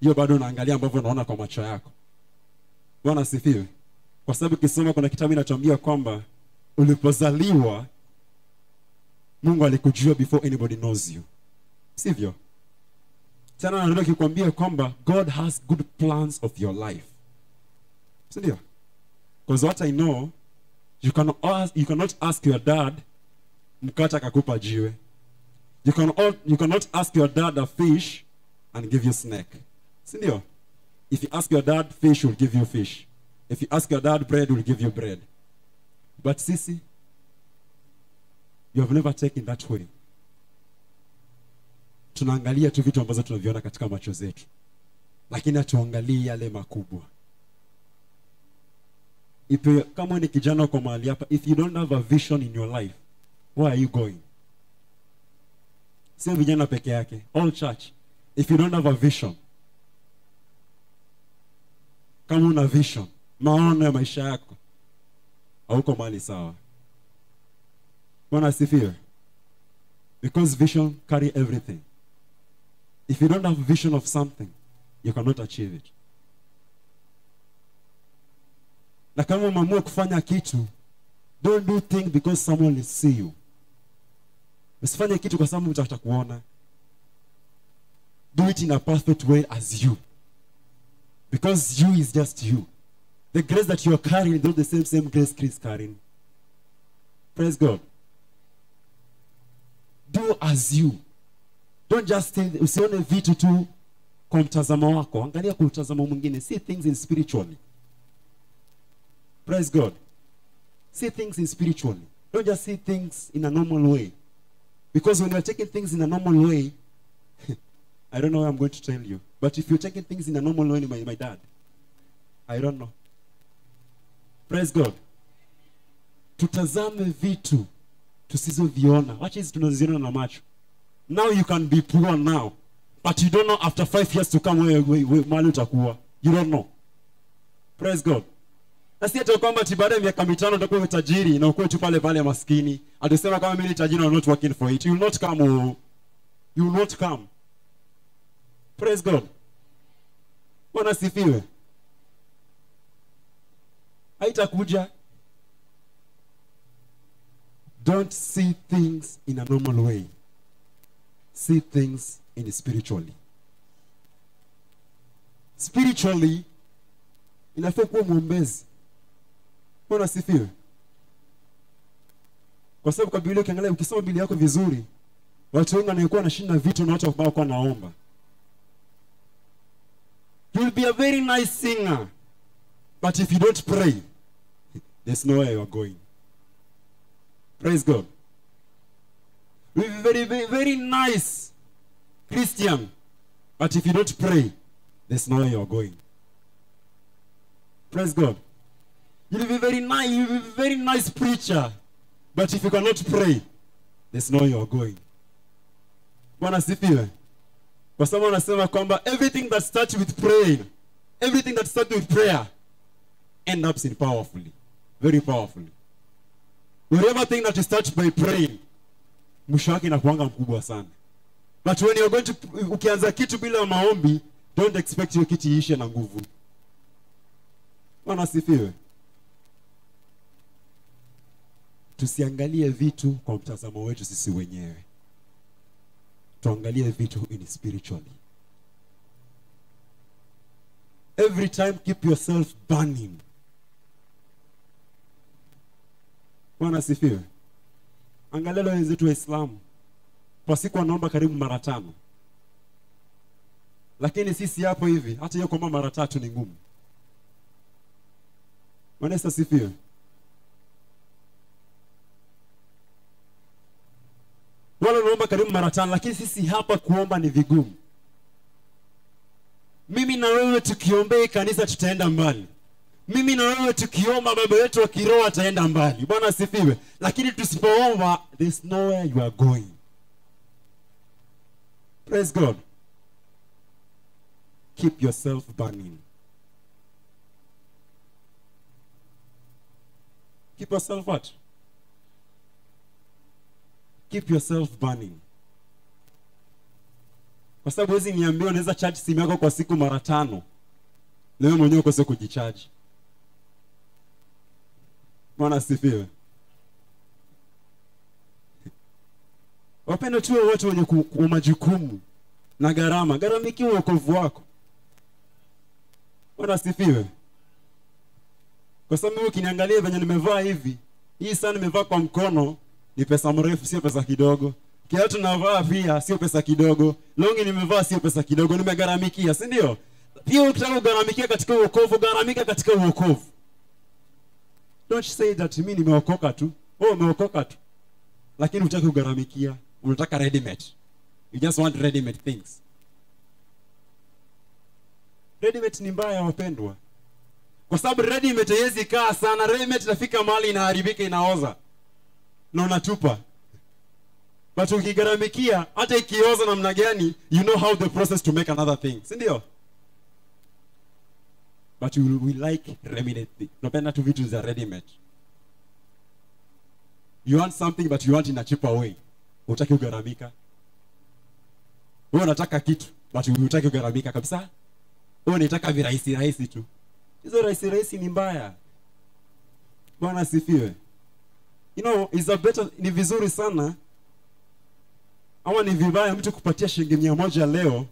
Hiyo bado unaangalia ambavyo unaona kwa macho yako. Bwana asifiwe. Kwa sababu kisoma kuna kitabu kinatuambia kwamba ulipozaliwa Mungu alikujua before anybody knows you. Sivyo? Tena nataka kukuambia kwamba God has good plans of your life. Sivyo? Because what I know, you cannot ask your dad mkate akakupa jiwe. You cannot ask your dad a fish and give you snake. Sivyo? If you ask your dad fish, he'll give you fish. If you ask your dad bread, he'll give you bread. But sisi, you have never taken that way. Tunaangalia tu vitu ambazo tunaviona katika macho zetu, lakini hatuangalii yale makubwa. Kama ni kijana uko mahali hapa, if you don't have a vision in your life, where are you going? Sio vijana peke yake, all church. If you don't have a vision, kama una vision, maono ya maisha yako, hauko mahali sawa. Bwana asifiwe. Because vision carry everything. If you don't have vision of something, you cannot achieve it. Na kama umeamua kufanya kitu, don't do things because someone will see you. Usifanye kitu kwa sababu mtu atakuona. Do it in a perfect way as you. Because you is just you. The grace that you are carrying is not the same grace Chris is carrying. Praise God. Do as you. Don't just stay, usione vitu tu kwa mtazamo wako. Angalia kwa mtazamo mwingine. See things in spiritually. Praise God. See things in spiritually. Don't just see things in a normal way. Because when you're taking things in a normal way, I don't know what I'm going to tell you. But if you're taking things in a normal way, my dad, I don't know. Praise God. Tutazame vitu tusizoviona. Wacha hizi tunaziona na macho. Now you can be poor now, but you don't know after 5 years to come where mali utakuwa. You don't know. Praise God. Na si ati kwamba baada ya miaka 5 utakuwa tajiri na uko tu pale pale maskini. Atasema kama mimi ni tajiri, I'm not working for it. You will not come. You will not come. Praise God. Bwana sifiwe. Haitakuja. Don't see things in a normal way. See things in spiritually. Spiritually, inafaa kuwa mwombezi. Bwana sifiwe. Kwa sababu kwa Biblia ukiangalia, ukisoma Biblia yako vizuri, watu wengi wanakuwa wanashinda vitu na watu ambao kwa naomba. You'll be a very nice singer, but if you don't pray, there's nowhere you are going. Praise God. You'll be very, very, very nice Christian, but if you don't pray, there's nowhere you are going. Praise God. You'll be very nice. You'll be a very nice preacher, but if you cannot pray, there's nowhere you are going. Bwana sifiwe. Kwa sababu anasema kwamba everything that starts with praying, everything that starts with prayer, ends up in powerfully, very powerfully. Whatever thing that you start by praying, mwisho wake inakuanga mkubwa sana. But when you're going to, ukianza kitu bila maombi, don't expect hiyo kitu iishe na nguvu. Bwana asifiwe. Tusiangalie vitu kwa mtazamo wetu sisi wenyewe. Tuangalie vitu in spiritually. Every time keep yourself burning. Bwana asifiwe. Angalia leo wenzetu wa Islamu. Kwa siku wanaomba karibu mara 5. Lakini sisi hapo hivi, hata hiyo kuomba mara 3 ni ngumu. Bwana asifiwe. Wale wanaomba karibu mara 5, lakini sisi hapa kuomba ni vigumu. Mimi na wewe tukiombea kanisa tutaenda mbali. Mimi na wewe tukiomba baba yetu wa kiroho ataenda mbali. Bwana asifiwe. Lakini tusipoomba, there's nowhere you are going. Praise God. Keep yourself burning. Keep yourself what? Keep yourself burning. Kwa sababu hizi niambia unaweza charge simu yako kwa siku mara 5. Leo mwenyewe ukose kujicharge. Bwana asifiwe. Wapenda tu watu wenye majukumu na gharama. Gharamikia wokovu wako. Bwana asifiwe. Kwa sababu ukiniangalia venye nimevaa hivi, hii sana nimevaa kwa mkono ni pesa mrefu, sio pesa kidogo. Kiatu navaa pia sio pesa kidogo. Longi nimevaa sio pesa kidogo, nimegharamikia, si ndio? Pia ukitaka kugharamikia katika wokovu, gharamika katika wokovu. Don't say that mimi nimeokoka tu. Oh, umeokoka tu. Lakini unataka kugharamikia, unataka ready made. You just want ready made things. Ready made ni mbaya wapendwa. Kwa sababu ready made haiwezi kaa sana. Ready made itafika mahali inaharibika, inaoza. Na unatupa. But ukigharamikia, hata ikioza namna gani, you know how the process to make another thing. Si ndio? But we like ready-made. Tunapenda tu vitu za ready-made. You want something but you want in a cheaper way. Hutaki kugharamika. Wewe unataka kitu but hutaki kugharamika kabisa. Wewe unataka virahisi rahisi tu. Hizo rahisi rahisi ni mbaya. Bwana asifiwe. You know, is a better, ni vizuri sana ama ni vibaya mtu kupatia shilingi 100 leo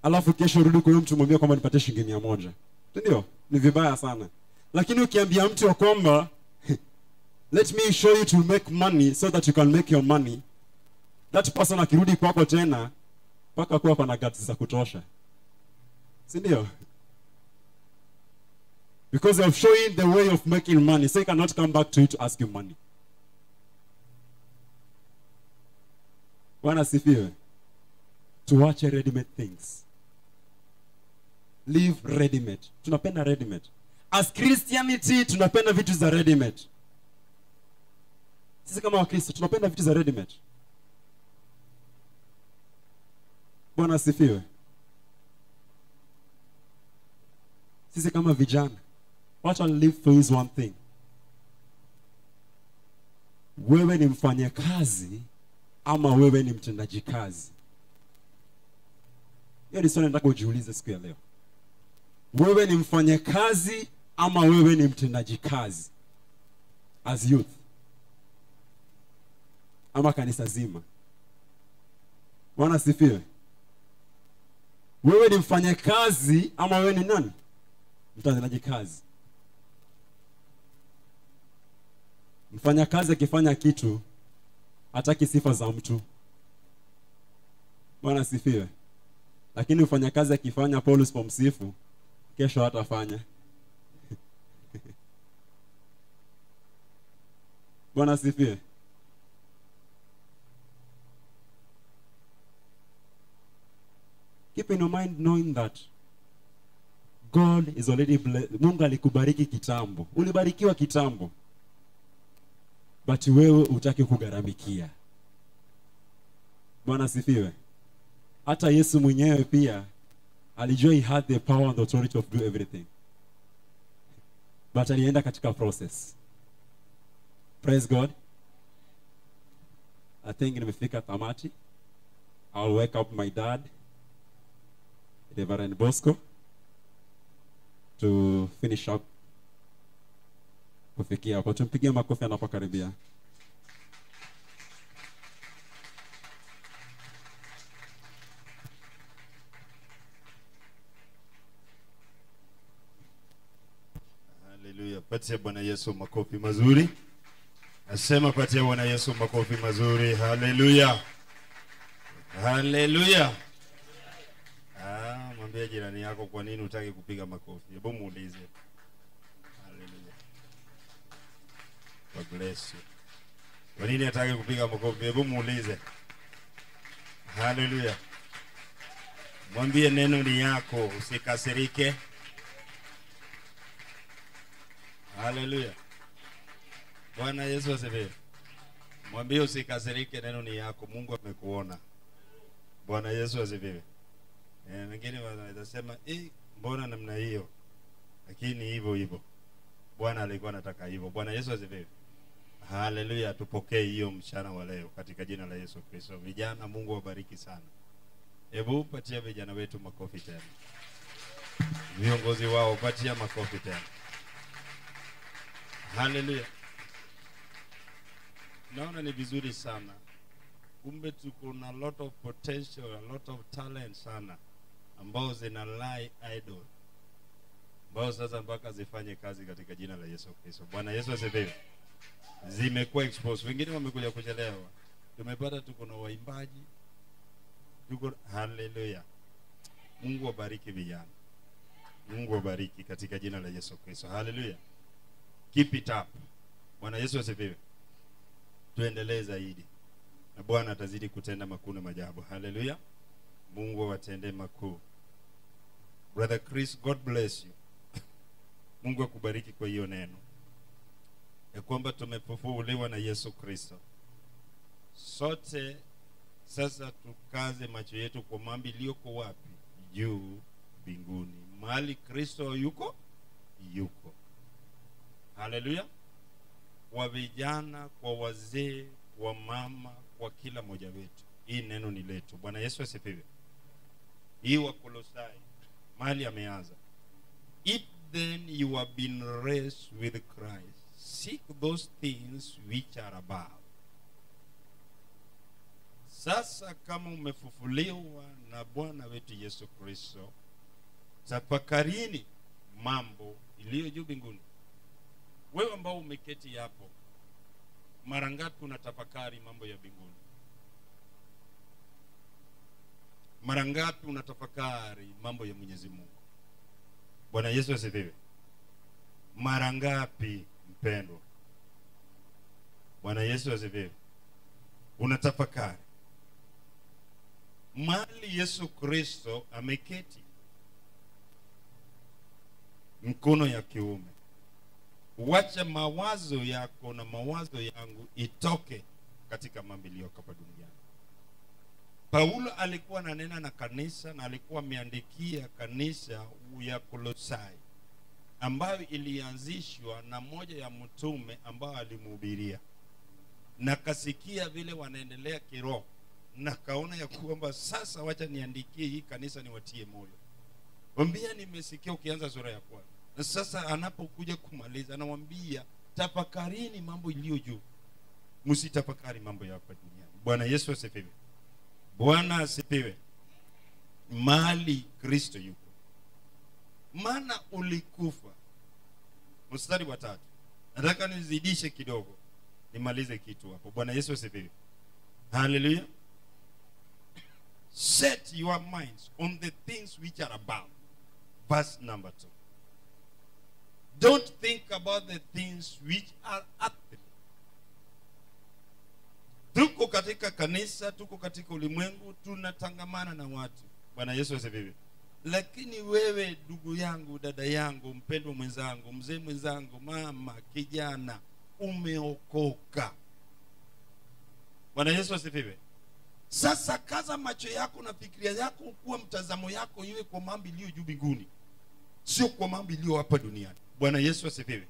alafu kesho rudi kwa mtu mwambie kwamba nipatie shilingi 100. Ndio? Ni vibaya sana. Lakini ukiambia mtu wa kwamba let me show you to make money so that you can make your money, that person akirudi kwako tena paka kuwa pana guts za kutosha. Si ndio? Because I'm showing the way of making money, so he cannot come back to you to ask you money. Bwana asifiwe. Tuache ready-made things. Live ready-made. Tunapenda ready-made. As Christianity, tunapenda vitu za ready-made. Sisi kama Wakristo, tunapenda vitu za ready-made. Bwana asifiwe. Sisi kama vijana, what I'll live for is one thing. Wewe ni mfanyakazi ama wewe ni mtendaji kazi? Hiyo ni swali nataka ujiulize siku ya leo. Wewe ni mfanyakazi ama wewe ni mtendaji kazi? As youth. Ama kanisa zima. Bwana asifiwe. Wewe ni mfanyakazi ama wewe ni nani? Mtendaji kazi. Mfanyakazi akifanya kitu hataki sifa za mtu. Bwana asifiwe. Lakini mfanyakazi akifanya Paulus pomsifu, kesho hatafanya. Bwana asifiwe. Keep in your mind knowing that God is already blessed. Mungu alikubariki kitambo. Ulibarikiwa kitambo. But wewe hutaki kugharamikia. Bwana asifiwe. Hata Yesu mwenyewe pia alijua he had the power and the authority of do everything. But alienda katika process. Praise God. I think nimefika tamati. I'll wake up my dad, Reverend Bosco, to finish up kufikia hapo. Tumpigie makofi anapokaribia. Haleluya. Patia Bwana Yesu makofi mazuri. Nasema patia Bwana Yesu makofi mazuri. Haleluya. Haleluya. Mwambie jirani yako kwa nini hutaki kupiga makofi. Hebu muulize. Haleluya. God bless you. Kwa nini hataki kupiga makofi? Hebu muulize. Haleluya. Mwambie neno ni yako, usikasirike. Haleluya. Bwana Yesu asifiwe. Mwambie usikasirike, neno ni yako, Mungu amekuona. Bwana Yesu asifiwe. Wengine wanaweza sema, mbona namna hiyo? Lakini hivyo hivyo. Bwana alikuwa anataka hivyo. Bwana Yesu asifiwe. Haleluya. Tupokee hiyo mchana wa leo katika jina la Yesu Kristo. Vijana, Mungu awabariki sana. Hebu patia vijana wetu makofi tena. Viongozi wao patia makofi tena. Haleluya. Naona ni vizuri sana. Kumbe tuko na lot of potential, a lot of talent sana ambao zina lie idol. Ambao sasa mpaka zifanye kazi katika jina la Yesu Kristo. Bwana Yesu asifiwe. Zimekuwa exposed. Wengine wamekuja kuchelewa. Tumepata tuko na waimbaji. Tuko haleluya. Mungu awabariki vijana. Mungu awabariki katika jina la Yesu Kristo. Haleluya. Keep it up. Bwana Yesu asifiwe. Tuendelee zaidi. Na Bwana atazidi kutenda makuu na maajabu. Haleluya. Mungu awatendee makuu. Brother Chris, God bless you. Mungu akubariki kwa hiyo neno. Ya kwamba tumefufuliwa na Yesu Kristo. Sote sasa tukaze macho yetu kwa mambo iliyoko wapi? Juu mbinguni. Mahali Kristo yuko? Haleluya. Kwa vijana, kwa wazee, kwa mama, kwa kila mmoja wetu. Hii neno ni letu. Bwana Yesu asifiwe. Hii wa Kolosai mahali ameanza. If then you have been raised with Christ, seek those things which are above. Sasa kama umefufuliwa na Bwana wetu Yesu Kristo, tafakarini mambo iliyo juu mbinguni. Wewe ambao umeketi hapo, mara ngapi unatafakari mambo ya mbinguni? Mara ngapi unatafakari mambo ya Mwenyezi Mungu? Bwana Yesu asifiwe. Mara ngapi mpendwa? Bwana Yesu asifiwe. Unatafakari mahali Yesu Kristo ameketi mkono ya kiume. Wacha mawazo yako na mawazo yangu itoke katika mambo yaliyoko hapa duniani. Paulo alikuwa ananena na kanisa na alikuwa ameandikia kanisa ya Kolosai ambayo ilianzishwa na moja ya mtume ambao alimhubiria. Na kasikia vile wanaendelea kiroho na kaona ya kwamba sasa wacha niandikie hii kanisa niwatie moyo. Mwambia nimesikia ukianza sura ya kwanza. Na sasa anapokuja kumaliza anawaambia tafakarini mambo iliyo juu. Msitafakari mambo ya hapa duniani. Bwana Yesu asifiwe. Bwana asifiwe. Mahali Kristo yuko. Maana ulikufa. Mstari wa 3. Nataka nizidishe kidogo. Nimalize kitu hapo. Bwana Yesu asifiwe. Hallelujah. Set your minds on the things which are above. Verse number 2. Don't think about the things which are earthly. Tuko katika kanisa, tuko katika ulimwengu, tunatangamana na watu. Bwana Yesu asifiwe. Lakini wewe ndugu yangu, dada yangu, mpendwa mwenzangu, mzee mwenzangu, mama, kijana, umeokoka. Bwana Yesu asifiwe. Sasa kaza macho yako na fikira yako, kuwa mtazamo yako iwe kwa mambo iliyo juu mbinguni, sio kwa mambo iliyo hapa duniani. Bwana Yesu asifiwe.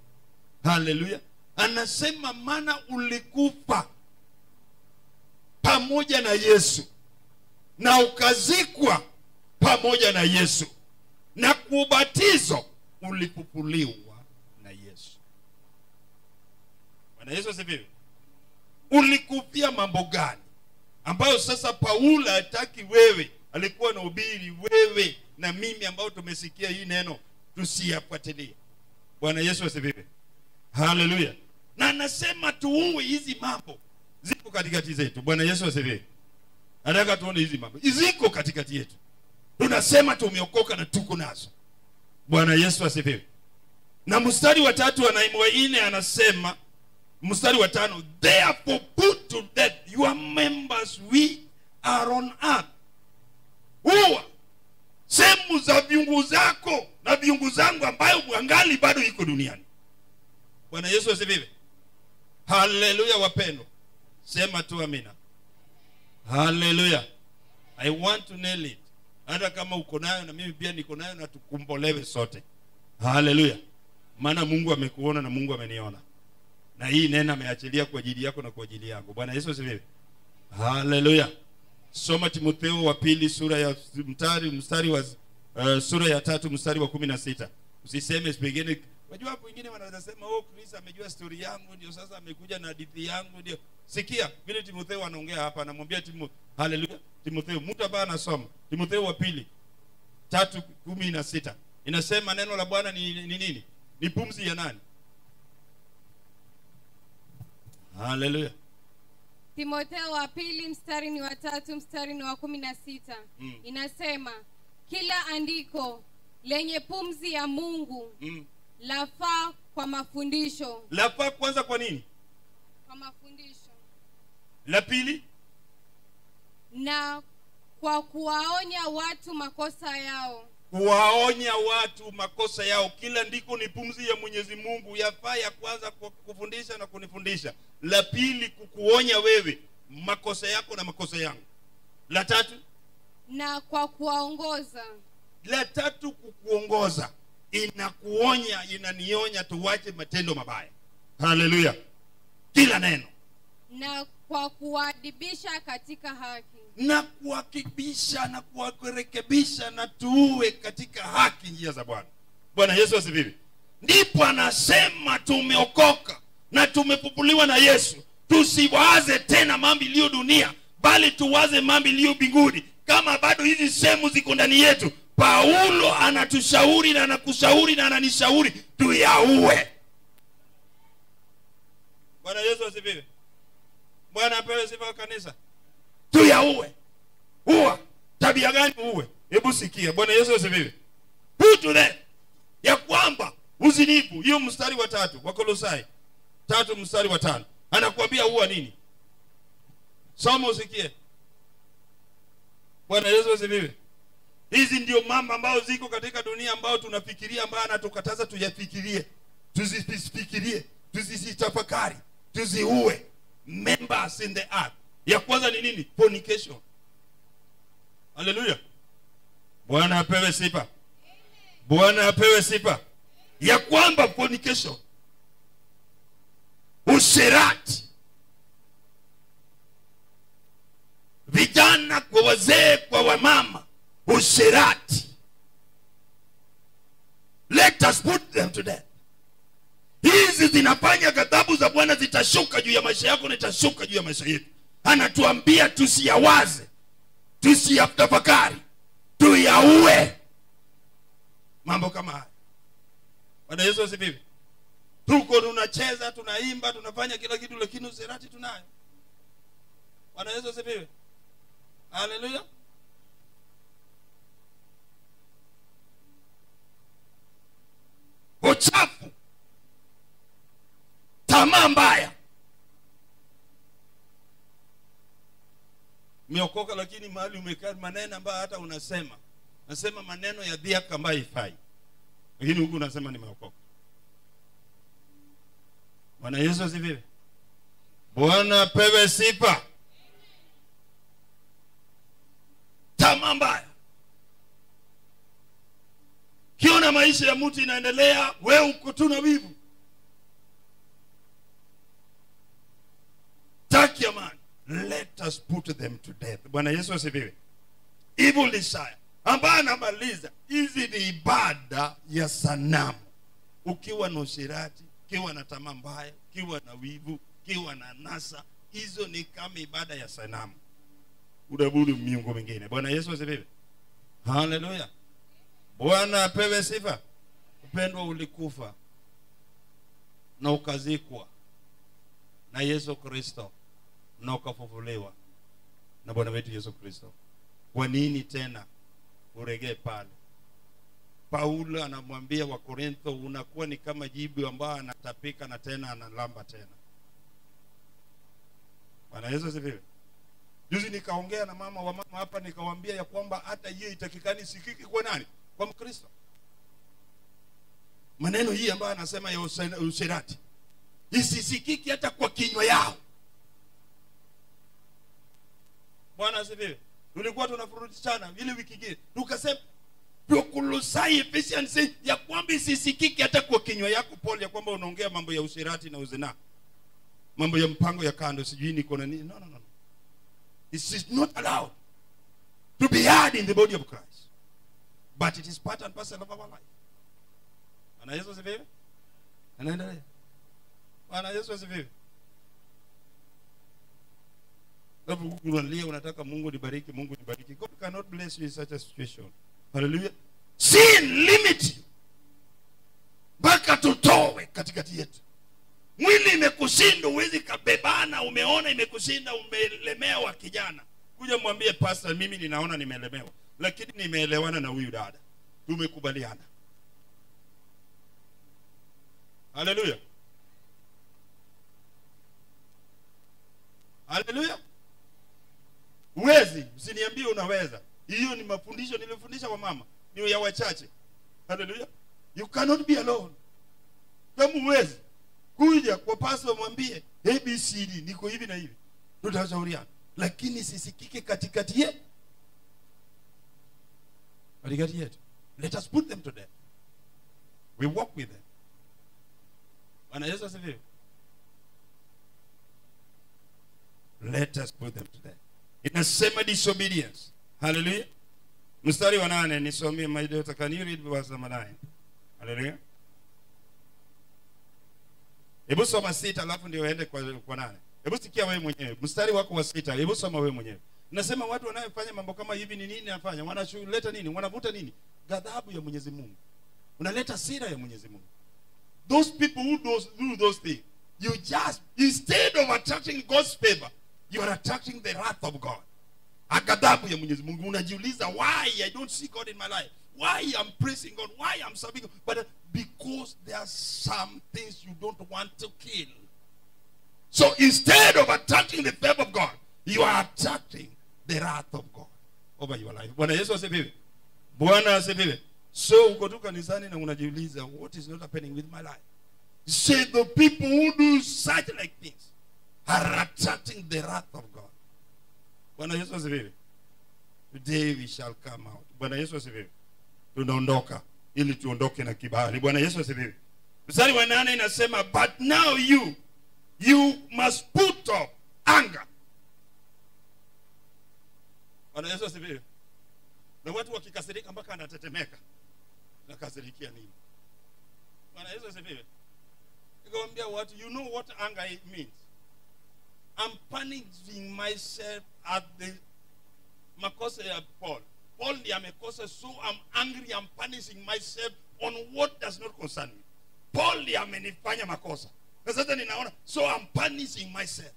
Haleluya. Anasema maana ulikufa pamoja na Yesu na ukazikwa pamoja na Yesu na kubatizwa ulifufuliwa na Yesu. Bwana Yesu asifiwe. Ulikufia mambo gani ambayo sasa Paulo hataki wewe, alikuwa na ubiri wewe na mimi ambao tumesikia hii neno tusiyafuatilie? Bwana Yesu asifiwe. Haleluya. Na anasema tuue hizi mambo ziko katikati zetu. Bwana Yesu asifiwe. Nataka tuone hizi mambo ziko katikati yetu. Tunasema tumeokoka na tuko nazo. Bwana Yesu asifiwe. Na mstari wa 3 na 4 anasema, mstari wa 5, therefore put to death your members we are on earth. Uwa sehemu za viungu zako na viungu zangu ambayo mwangali bado iko duniani. Bwana Yesu asifiwe. Haleluya wapendwa. Sema tu amina. Haleluya. I want to nail it. Hata kama uko nayo na mimi pia niko nayo, na tukumbolewe sote. Haleluya. Maana Mungu amekuona na Mungu ameniona. Na hii neno ameachilia kwa ajili yako na kwa ajili yangu. Bwana Yesu asifiwe. Haleluya. Soma Timotheo wa pili sura ya mstari wa sura ya 3 mstari wa 16. Usiseme pengine, unajua hapo wengine wanaweza sema Chris amejua story yangu ndio sasa amekuja na hadithi yangu ndio. Sikia vile Timotheo anaongea hapa, anamwambia haleluya, Timotheo, mtu ambaye anasoma Timotheo wa pili 3:16. Inasema neno la Bwana ni nini? Ni pumzi ya nani? Haleluya. Timotheo wa pili mstari ni wa 3 mstari ni wa 16. Inasema kila andiko lenye pumzi ya Mungu lafaa kwa mafundisho. Lafaa kwanza kwa nini? Kwa mafundisho. La pili, na kwa kuwaonya watu makosa yao. Kuwaonya watu makosa yao. Kila ndiko ni pumzi ya Mwenyezi Mungu. Yafaa ya kwanza kwa kufundisha na kunifundisha. La pili, kukuonya wewe makosa yako na makosa yangu. La tatu, na kwa kuwaongoza. La tatu, kukuongoza. Inakuonya, inanionya tuwache matendo mabaya. Haleluya. Kila neno. Na kwa kuadibisha katika haki. Na kuhakikisha na kurekebisha na tuwe katika haki njia za Bwana. Bwana Yesu asifiwe. Ndipo anasema tumeokoka na tumefufuliwa na Yesu. Tusiwaze tena mambo iliyo dunia, bali tuwaze mambo iliyo mbinguni. Kama bado hizi sehemu ziko ndani yetu, Paulo anatushauri na anakushauri na ananishauri tuyaue. Bwana Yesu asifiwe. Bwana apewe sifa kanisa. Tuyaue. Uwa tabia gani uwe? Hebu sikia. Bwana Yesu asifiwe. Put to death ya kwamba uzinifu. Hiyo mstari wa 3 wa Kolosai 3 mstari wa 5. Anakuambia uwa nini? Soma usikie. Bwana Yesu asifiwe. Hizi ndio mambo ambayo ziko katika dunia ambayo tunafikiria, ambayo anatukataza tuyafikirie. Tusifikirie, tusitafakari, tuziue. Members in the earth. Ya kwanza ni nini? Fornication. Haleluya. Bwana apewe sifa. Bwana apewe sifa. Ya kwamba fornication, usherati, vijana kwa wazee kwa wamama, usherati. Let us put them to death. Hizi zinafanya ghadhabu za Bwana zitashuka juu ya maisha yako na itashuka juu ya maisha yetu. Anatuambia tusiyawaze, tusiyatafakari, tuyaue mambo kama haya. Bwana Yesu asifiwe. Tuko tunacheza, tunaimba, tunafanya kila kitu, lakini usherati tunayo. Bwana Yesu asifiwe. Haleluya. Uchafu, tamaa mbaya. Umeokoka lakini mahali umekaa maneno ambayo hata unasema maneno ya dhihaka ambayo haifai, lakini huku unasema nimeokoka. Bwana Yesu asifiwe. Bwana pewe sifa. Tamaa mbaya. Kiona maisha ya mtu inaendelea, wewe uko tu na wivu. Taki amani. Let us put them to death. Bwana Yesu asifiwe. Evil desire. Ambaye anamaliza, hizi ni ibada ya sanamu. Ukiwa na ushirati, ukiwa na tamaa mbaya, ukiwa na wivu, ukiwa na nasa, hizo ni kama ibada ya sanamu. Unabudu miungu mingine. Bwana Yesu asifiwe. Haleluya. Bwana apewe sifa. Upendo ulikufa na ukazikwa na Yesu Kristo na ukafufuliwa na Bwana wetu Yesu Kristo. Kwa nini tena uregee pale? Paulo anamwambia wa Korintho, unakuwa ni kama jibu ambao anatapika na tena analamba tena. Bwana Yesu asifiwe. Juzi nikaongea na mama hapa, nikawaambia ya kwamba hata hiyo itakikani sikiki kwa nani? Kwa Mkristo. Maneno hii ambayo anasema ya usherati isisikiki hata kwa kinywa yao. Bwana asifiwe. Tulikuwa tunafurutishana ile wiki nyingine, tukasema Kolosai Ephesians ya kwamba isisikiki hata kwa kinywa yako Paul, ya kwamba unaongea mambo ya usherati na uzina, mambo ya mpango ya kando, sijui niko na nini. No. This is not allowed to be heard in the body of Christ, but it is part and parcel of our life. Bwana Yesu asifiwe. Anaendelea. Bwana Yesu asifiwe. Sababu unalia unataka Mungu nibariki, Mungu nibariki. God cannot bless you in such a situation. Hallelujah. Sin limit you. Baka tutowe katikati yetu. Mwili imekushinda, uwezi kabebana, umeona imekushinda, umelemewa kijana. Kuja mwambie pastor, mimi ninaona nimelemewa, lakini nimeelewana na huyu dada. Tumekubaliana. Hallelujah. Hallelujah. Uwezi, usiniambie unaweza. Hiyo ni mafundisho nilifundisha kwa mama, ni ya wachache. Hallelujah. You cannot be alone. Kama uwezi kuja kwa pastor mwambie ABCD niko hivi na hivi, tutashauriana, lakini sisikike katikati yetu. Katikati yetu. Let us put them to death. We walk with them. Bwana Yesu asifiwe. Let us put them to death. Inasema disobedience. Hallelujah. Mstari wa 8 nisomee my daughter, can you read verse number 9? Hallelujah. Hebu soma 6 alafu ndio uende kwa 8. Hebu sikia wewe mwenyewe. Mstari wako wa 6, hebu soma wewe mwenyewe. Nasema watu wanayofanya mambo kama hivi ni nini anafanya? Wanaleta nini? Wanavuta nini? Ghadhabu ya Mwenyezi Mungu. Unaleta hasira ya Mwenyezi Mungu. Those people who do those things, you just, instead of attracting God's favor, you are attracting the wrath of God. Ghadhabu ya Mwenyezi Mungu. Unajiuliza, why I don't see God in my life? Why I'm praising God? Why I'm serving God? But because there are some things you don't want to kill. So instead of attracting the favor of God, you are attracting the wrath of God over your life. Bwana Yesu asifiwe. Bwana asifiwe. So uko tu kanisani na unajiuliza, what is not happening with my life? Say the people who do such like things are attracting the wrath of God. Bwana Yesu asifiwe. Today we shall come out. Bwana Yesu asifiwe. Tunaondoka ili tuondoke na kibali. Bwana Yesu asifiwe. Mstari wa 8 inasema, but now you must put off anger. Bwana Yesu asifiwe. Na watu wakikasirika mpaka anatetemeka. Nakasirikia nini? Bwana Yesu asifiwe. Nikamwambia watu, you know what anger means? I'm punishing myself at the makosa ya Paul. Paul ndiye amekosa, so I'm angry, I'm punishing myself on what does not concern me. Paul ndiye amenifanya makosa. Na sasa ninaona, so I'm punishing myself.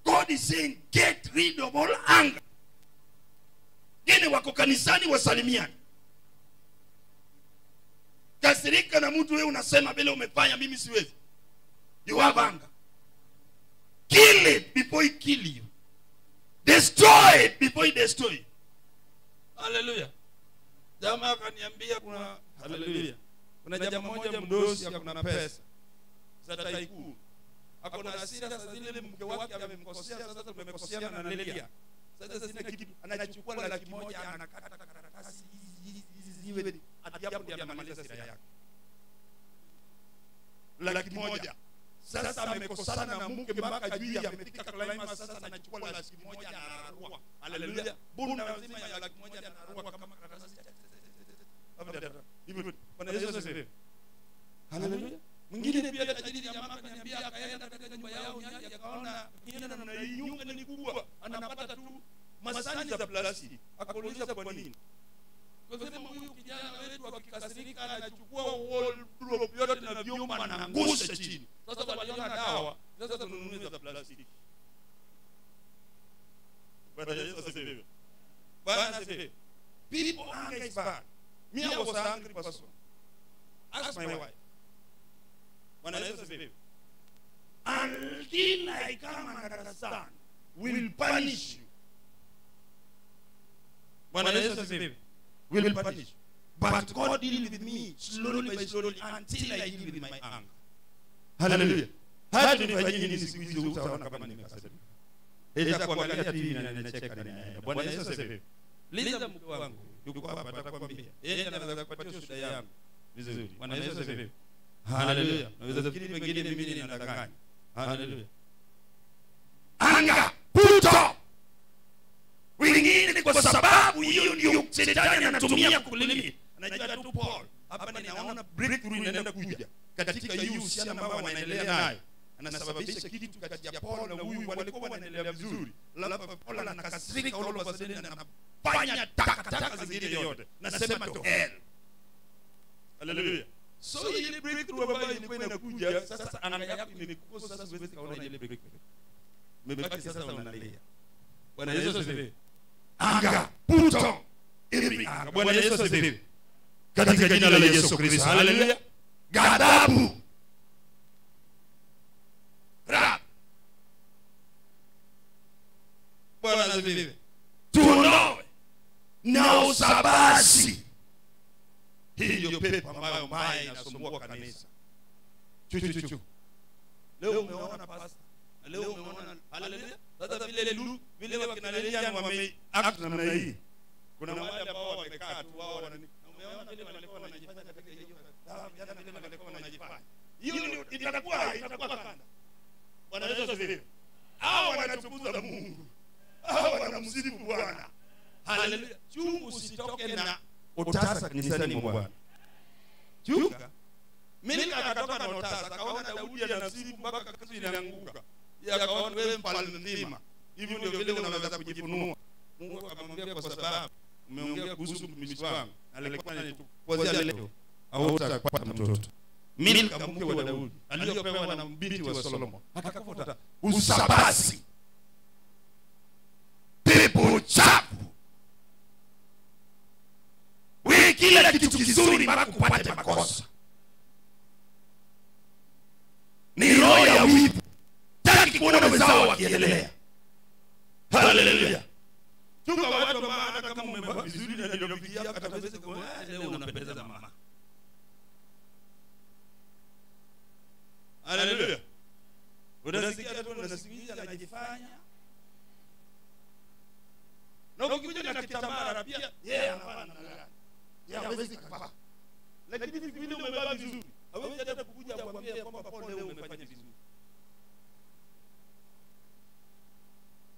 God is saying, get rid of all anger. Gine wako kanisani wasalimiani. Kasirika na mtu wewe unasema vile umefanya mimi siwezi. You have anger. Kill it before he kill you. Destroy it before he destroy you. Hallelujah. Jamaa akaniambia kuna hallelujah. Kuna jamaa mmoja mdosi akona pesa. Sasa tycoon. Akona hasira sasa zile mke wake amemkosea, sasa tumemekosiana na analia. Sasa sina kitu, anachukua 100,000 anakata karatasi hizi hadi hapo ndio amemaliza hasira yake. 100,000. Sasa amekosana na mke mpaka juu amefika climax, sasa anachukua 100,000 anarua. Haleluya. Bunda mzima ya 100,000 anarua kama karatasi. Hivyo Bwana Yesu asifiwe. Haleluya. Mwingine pia tajiri jamaa akaniambia akaenda katika nyumba yao nyanya akaona kienda na nyumba ni kubwa anapata tu masani za plastiki. Akauliza kwa nini? Kwa sababu huyu kijana wetu akikasirika anachukua wardrobe yote na vyuma na angusha chini. Sasa waliona dawa, sasa tununue za plastiki. Bwana Yesu asifiwe. Bwana asifiwe. People anger is bad. Me, I was an angry person. Ask my wife. Bwana Yesu asifiwe. Until I come and understand, will punish you. Bwana Yesu asifiwe. Will punish. But God deal with me slowly by slowly until I deal with my anger. Hallelujah. Hadi nifanye nini siku hizo utaona kama nimekasirika. Eza kuangalia TV na ninacheka na ninaenda. Bwana Yesu asifiwe. Liza mke wangu yuko hapa atakwambia. Yeye anaweza kupatia shida yangu vizuri. Bwana Yesu asifiwe. Hallelujah. Naweza fikiri pengine mimi ninadanganya. Hallelujah. Anga puto. Wengine kwa sababu hiyo ndio shetani anatumia kulini. Anajua tu Paul. Hapa ninaona breakthrough inaenda kuja katika hiyo uhusiano ambao wanaendelea nayo. Anasababisha kitu kati ya Paul na huyu walikuwa wanaendelea vizuri. Labda Paul anakasirika all of a sudden anafanya takataka zingine yote. Nasema to hell. Hallelujah. So ile breakthrough ambayo ilikuwa inakuja sasa anga yako imekukosa sasa siwezi kaona ile breakthrough. Umebaki sasa unalia. Bwana Yesu asifiwe. Anga puto every anga. Bwana Yesu asifiwe. Katika jina la Yesu Kristo. Hallelujah. Ghadhabu. Rap. Bwana asifiwe. Tuondoe na usabasi. Hii ndio pepo ambayo mbaya inasumbua kanisa. Chuchu. Leo umeona pastor. Leo umeona haleluya. Sasa vile wakina Lilian wameact namna hii. Kuna wale ambao wamekaa tu wao umeona vile walikuwa wanajifanya katika hiyo hata vile walikuwa wanajifanya. Hiyo itakuwa kanda. Bwana Yesu asifiwe. Hao wanatukuza Mungu. Hao wanamsifu Bwana. Haleluya. Chungu usitoke na utasa kanisani mwa Bwana. Chunga. Milika akatoka na utasa, akaona Daudi anasifu mpaka kazi inaanguka. Akaona wewe mfalme mzima. Hivi ndio vile unaweza kujifunua. Mungu akamwambia kwa sababu umeongea kuhusu mtumishi wangu. Alikuwa anatupozea leo. Hautapata mtoto. Milika mke wa Daudi aliyopewa na binti wa Solomon. Akafuata usabasi. Pepo chafu. Wewe kila kitu kizuri mpaka kupata makosa. Ni roho ya wivu. Taki kuona wenzao wakiendelea. Hallelujah. Chunga watu ambao hata kama umevaa vizuri na ndio mfikia hata ataweza kuona leo unapendeza mama. Hallelujah. Unasikia tu unasikia anajifanya. Na ukikuja na kitambara pia yeye anafanya nalala. Yeye hawezi kuvaa. Lakini vile umevaa vizuri, hawezi hata kukuja kuambia kwamba Paul leo umefanya vizuri.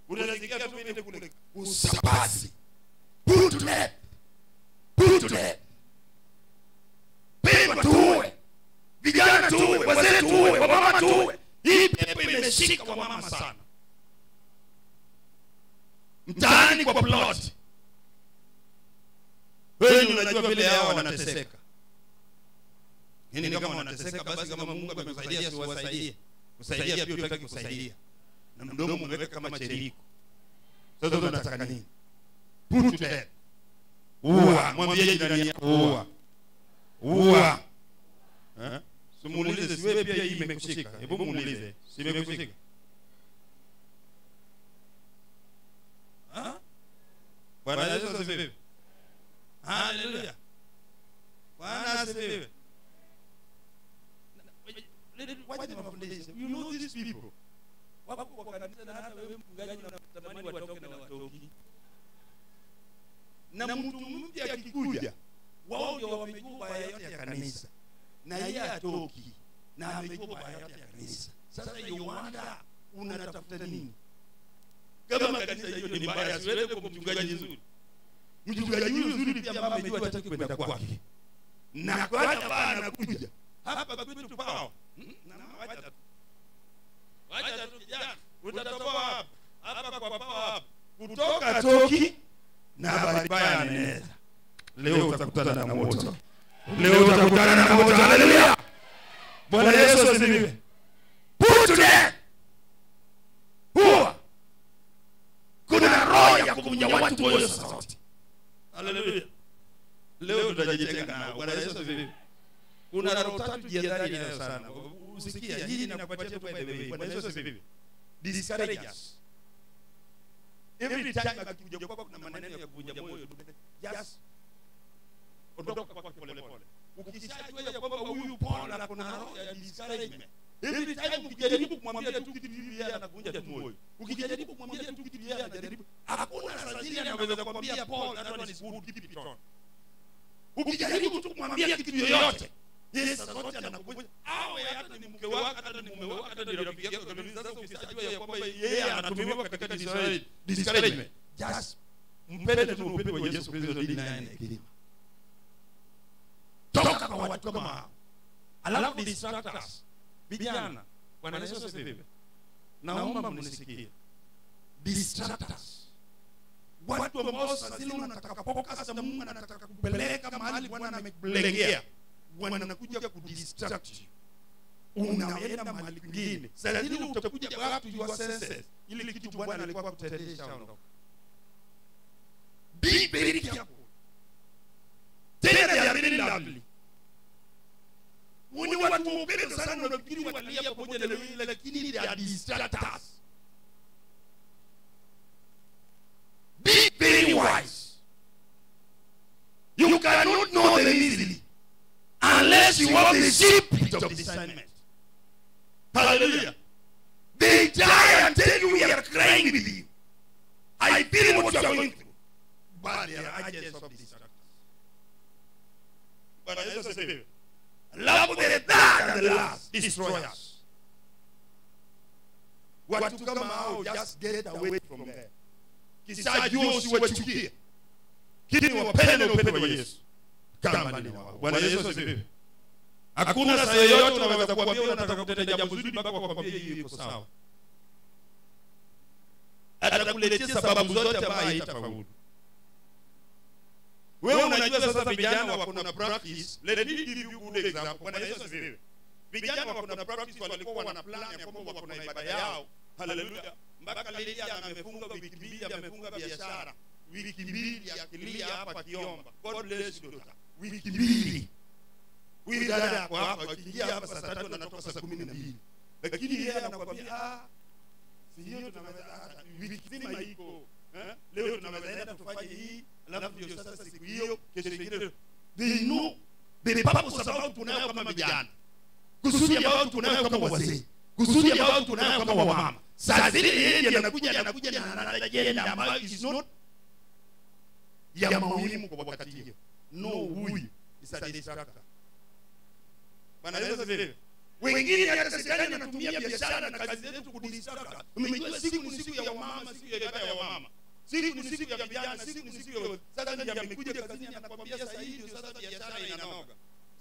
Unasikia tu vile kule usabasi. Put to death. Pepo tuwe. Vijana tuwe, wazee tuwe, wamama tuwe. Hii pepo imeshika kwa mama sana. Mtaani kwa plot. Wewe unajua vile hao wanateseka. Hii kama wanateseka basi kama Mungu amekusaidia si wasaidie. Kusaidia pia utaki kusaidia. Na mdomo umeweka kama cheriko. Sasa unataka nini? Put to death. Mwambie jirani yako ua. Simuulize siwe pia hii imekushika. Hebu muulize, si imekushika? Bwana Yesu asifiwe. Hallelujah. Bwana asifiwe. Why did I foundation? You know these people. Wako kwa kanisa na hata wewe mchungaji unatamani watoke na watoki. Na mtu mpya akikuja, wao ndio wamejua baya yote ya kanisa. Na yeye atoki na amejua baya yote ya kanisa. Sasa Yohana unatafuta nini? Kama kanisa hiyo ni mbaya, siweze kwa mchungaji nzuri. Mchungaji nzuri pia mama amejua hataki kwenda kwake. Na kwa hata anakuja. Hapa kwetu Pao Wacha tu kijana. Utatoboa hapa kwa power kutoka Toki na barabara anaeneza. Leo utakutana na moto. Leo utakutana na moto. Haleluya. Bwana Yesu asifiwe. Put to death. Huwa kuna roho ya kuvunja watu moyo sasa. Haleluya. Leo tutajitenga nao. Bwana Yesu asifiwe. Kuna roho tatu jihadhari nayo sana. Usikia hii inakupatia tu by the way. Bwana Yesu asifiwe. Discouragers. Every time akikuja kwako kuna maneno ya kuvunja moyo, just ondoka kwako pole pole. Ukishajua ya kwamba huyu Paul ana roho ya discouragement, every time ukijaribu kumwambia tu kitu hivi yeye anakuvunja tu moyo. Ukijaribu kumwambia tu kitu yeye anajaribu. Hakuna sazini anaweza kumwambia Paul that one is good, keep it on. Ukijaribu tu kumwambia kitu yoyote, yeye sasa zote anakuvunja. Awe hata ni mke wako, hata ni mume wako, hata ni rafiki yako, sasa ukishajua ya kwamba yeye anatumiwa katika discouragement, just mpende tu upepo wa Yesu Kristo dini naye hekima. Toka kwa watu kama hao. Alafu distractors. Vijana, Bwana Yesu asifiwe. Naomba mnisikie. Distractors. Watu ambao sasa unataka focus na Mungu anataka kupeleka mahali Bwana amekulegea. Wanakuja kudistract you. Unaenda mahali kwingine. Sasa hivi utakuja back to your senses. Ile kitu Bwana alikuwa kutendesha ondoka. Be very careful. Tena they are very lovely. Wani watu wapenda sana unafikiri watalia pamoja na wewe, lakini they are distractors. Be very wise. You cannot know them easily unless you have the secret of discernment. Hallelujah. They die and tell you we are crying with you. I feel what you are going through. But they are agents of distractors. But I just say, love the third and the last destroyers. What to come out, just get away from there. Kisajua usiwachukie. Kini wapende na upendo wa Yesu. Kama ni wao. Bwana Yesu asifiwe. Hakuna saa yoyote unaweza kuambia unataka kutenda jambo zuri mpaka wakwambie hiyo iko sawa. Atakuletea sababu zote ambazo haitafaulu. Wewe unajua sasa vijana wako na practice. Let me give you good example. Bwana Yesu asifiwe. Vijana wako na practice, walikuwa wana plan ya kwamba wako na ibada yao. Haleluya. Mpaka Lelia amefunga wiki mbili, amefunga biashara. Wiki mbili akilia hapa akiomba. God bless you daughter. Wiki mbili. Huyu dada kwa hapa akiingia hapa saa 3 na anatoka saa 12. Lakini yeye anakuambia si hiyo tunaweza wiki nzima iko. Leo tunaweza enda tufanye hii, alafu ndio sasa siku hiyo kesho nyingine. They know the purpose about tunayo kama vijana. Kusudi ambao tunayo kama wazee. Kusudi ambao tunayo kama wamama. Sasa yeye anakuja na ajenda ambayo is not ya muhimu kwa wakati hiyo. No, huyu is a distractor. Bwana Yesu asifiwe. Wengine hata shetani anatumia biashara na kazi zetu kudistract. Umejua siku ni siku ya wamama, siku ya ibada ya wamama. Siku ni siku ya vijana, siku ni siku ya sasa ndio amekuja kazini anakuambia sasa hii ndio sasa biashara inanoga.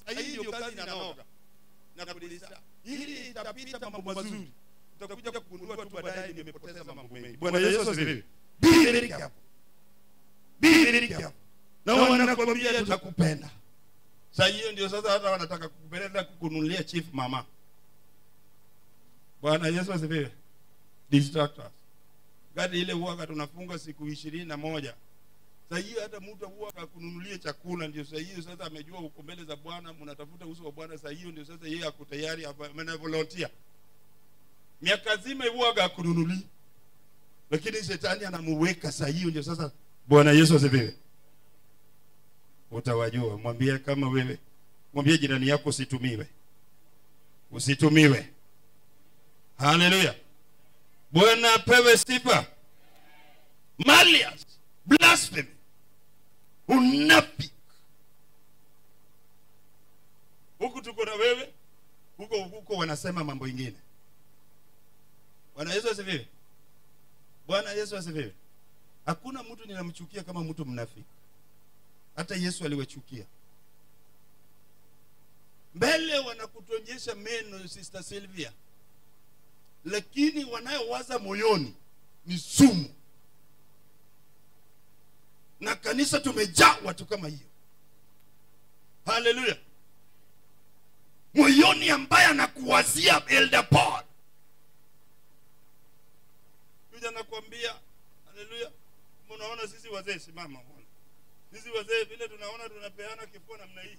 Sasa hii ndio kazi inanoga. Na kudistract. Hili itapita mambo mazuri. Utakuja kugundua tu baadaye nimepoteza mambo mengi. Bwana Yesu asifiwe. Be very careful. Be very careful. Na wanakuambia tutakupenda. Sasa hiyo ndio sasa hata wanataka kukupeleka kukununulia chief mama. Bwana Yesu asifiwe. Distractors. Gadi ile huwa tunafunga siku 21. Sasa hiyo hata mtu huwa akakununulia chakula, ndio sasa hiyo sasa amejua uko mbele za Bwana, mnatafuta uso wa Bwana. Sasa hiyo ndio sasa yeye ako tayari ana volunteer. Miaka zima huwa akakununulia. Lakini shetani anamuweka. Sasa hiyo ndio sasa Bwana Yesu asifiwe. Utawajua, mwambie kama wewe. Mwambie jirani yako usitumiwe. Usitumiwe. Haleluya. Bwana apewe sifa. Malice, blasphemy, unafiki. Huku tuko na wewe, huko wanasema mambo mengine. Bwana Yesu asifiwe. Bwana Yesu asifiwe. Hakuna mtu ninamchukia kama mtu mnafiki. Hata Yesu aliwachukia. mbele wanakutonyesha meno, Sister Sylvia, lakini wanayowaza moyoni ni sumu. Na kanisa tumejaa watu kama hiyo. Haleluya. Moyoni ambaye anakuwazia Elder Paul. Kuja nakwambia, haleluya, unaona sisi wazee, simama uone. Sisi wazee vile tunaona tunapeana kifua namna hii.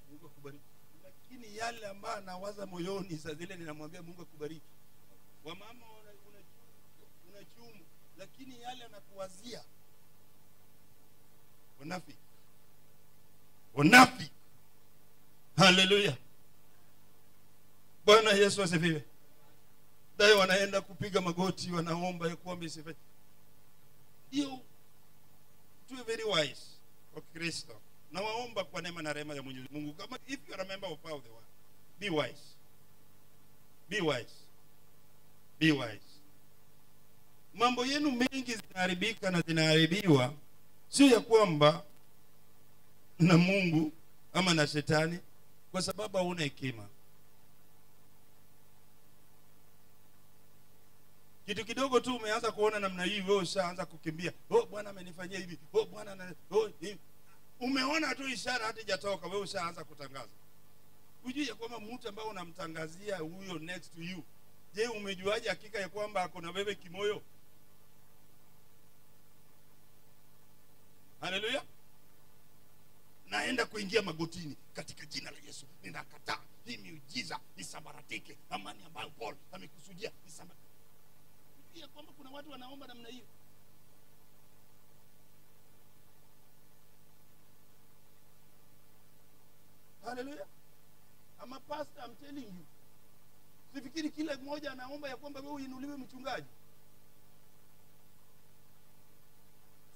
Mungu akubariki. Lakini yale ambayo anawaza moyoni saa zile ninamwambia Mungu akubariki. Wamama una chumu, lakini yale anakuwazia unafiki. Haleluya. Bwana Yesu asifiwe. Dai wanaenda kupiga magoti, wanaomba ya kuomba isife. Ndio tuwe very wise kwa Kristo. Na waomba kwa neema na rehema ya Mwenyezi Mungu. Kama if you are a member of power of the world, be wise. Be wise. Be wise. Mambo yenu mengi zinaharibika na zinaharibiwa sio ya kwamba na Mungu ama na shetani, kwa sababu hauna hekima. Kitu kidogo tu umeanza kuona namna hii, wewe ushaanza kukimbia. Oh, Bwana amenifanyia hivi. Oh, Bwana umeona tu ishara hata hajatoka, wewe ushaanza kutangaza. Unajua ya kwamba mtu ambaye unamtangazia huyo next to you, je, umejuaje hakika ya kwamba ako na wewe kimoyo? Haleluya. Naenda kuingia magotini katika jina la Yesu. Ninakataa hii miujiza isabaratike. Amani ambayo Paul amekusudia isabaratike. Pia kwamba kuna watu wanaomba namna hiyo. Haleluya. Ama pastor, I'm telling you. Sifikiri kila mmoja anaomba ya kwamba wewe uinuliwe mchungaji.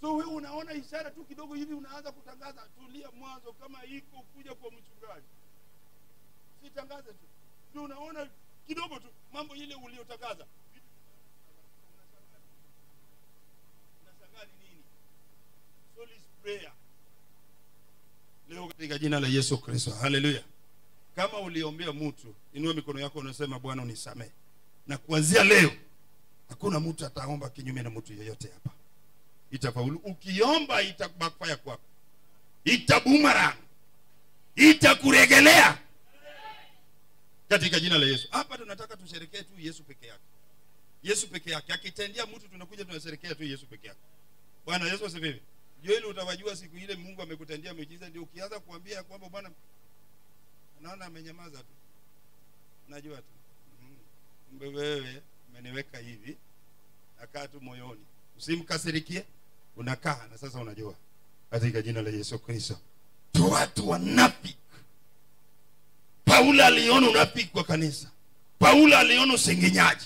So wewe unaona ishara tu kidogo hivi unaanza kutangaza. Tulia mwanzo, kama iko kuja kwa mchungaji, sitangaze tu. Ndio unaona kidogo tu mambo ile uliotangaza. Unashangaa nini? Holy prayer. Leo katika jina la Yesu Kristo. Haleluya. Kama uliombea mtu, inua mikono yako unasema Bwana unisamehe. Na kuanzia leo hakuna mtu ataomba kinyume na mtu yeyote hapa. Itafaulu. Ukiomba itabackfire kwako. Itaboomerang. Itakuregelea. Katika jina la Yesu. Hapa tunataka tusherekee tu Yesu peke yake. Yesu peke yake. Akitendea mtu tunakuja tunasherekea tu Yesu peke yake. Bwana Yesu asifiwe. Joeli utawajua siku ile Mungu amekutendea miujiza, ndio ukianza kuambia kwamba Bwana naona amenyamaza tu. Unajua tu. Kumbe wewe umeniweka hivi. Nakaa tu moyoni. Usimkasirikie, unakaa na sasa unajua. Katika jina la Yesu Kristo. Tu watu wanafiki. Paulo aliona unafiki kwa kanisa. Paulo aliona usengenyaji.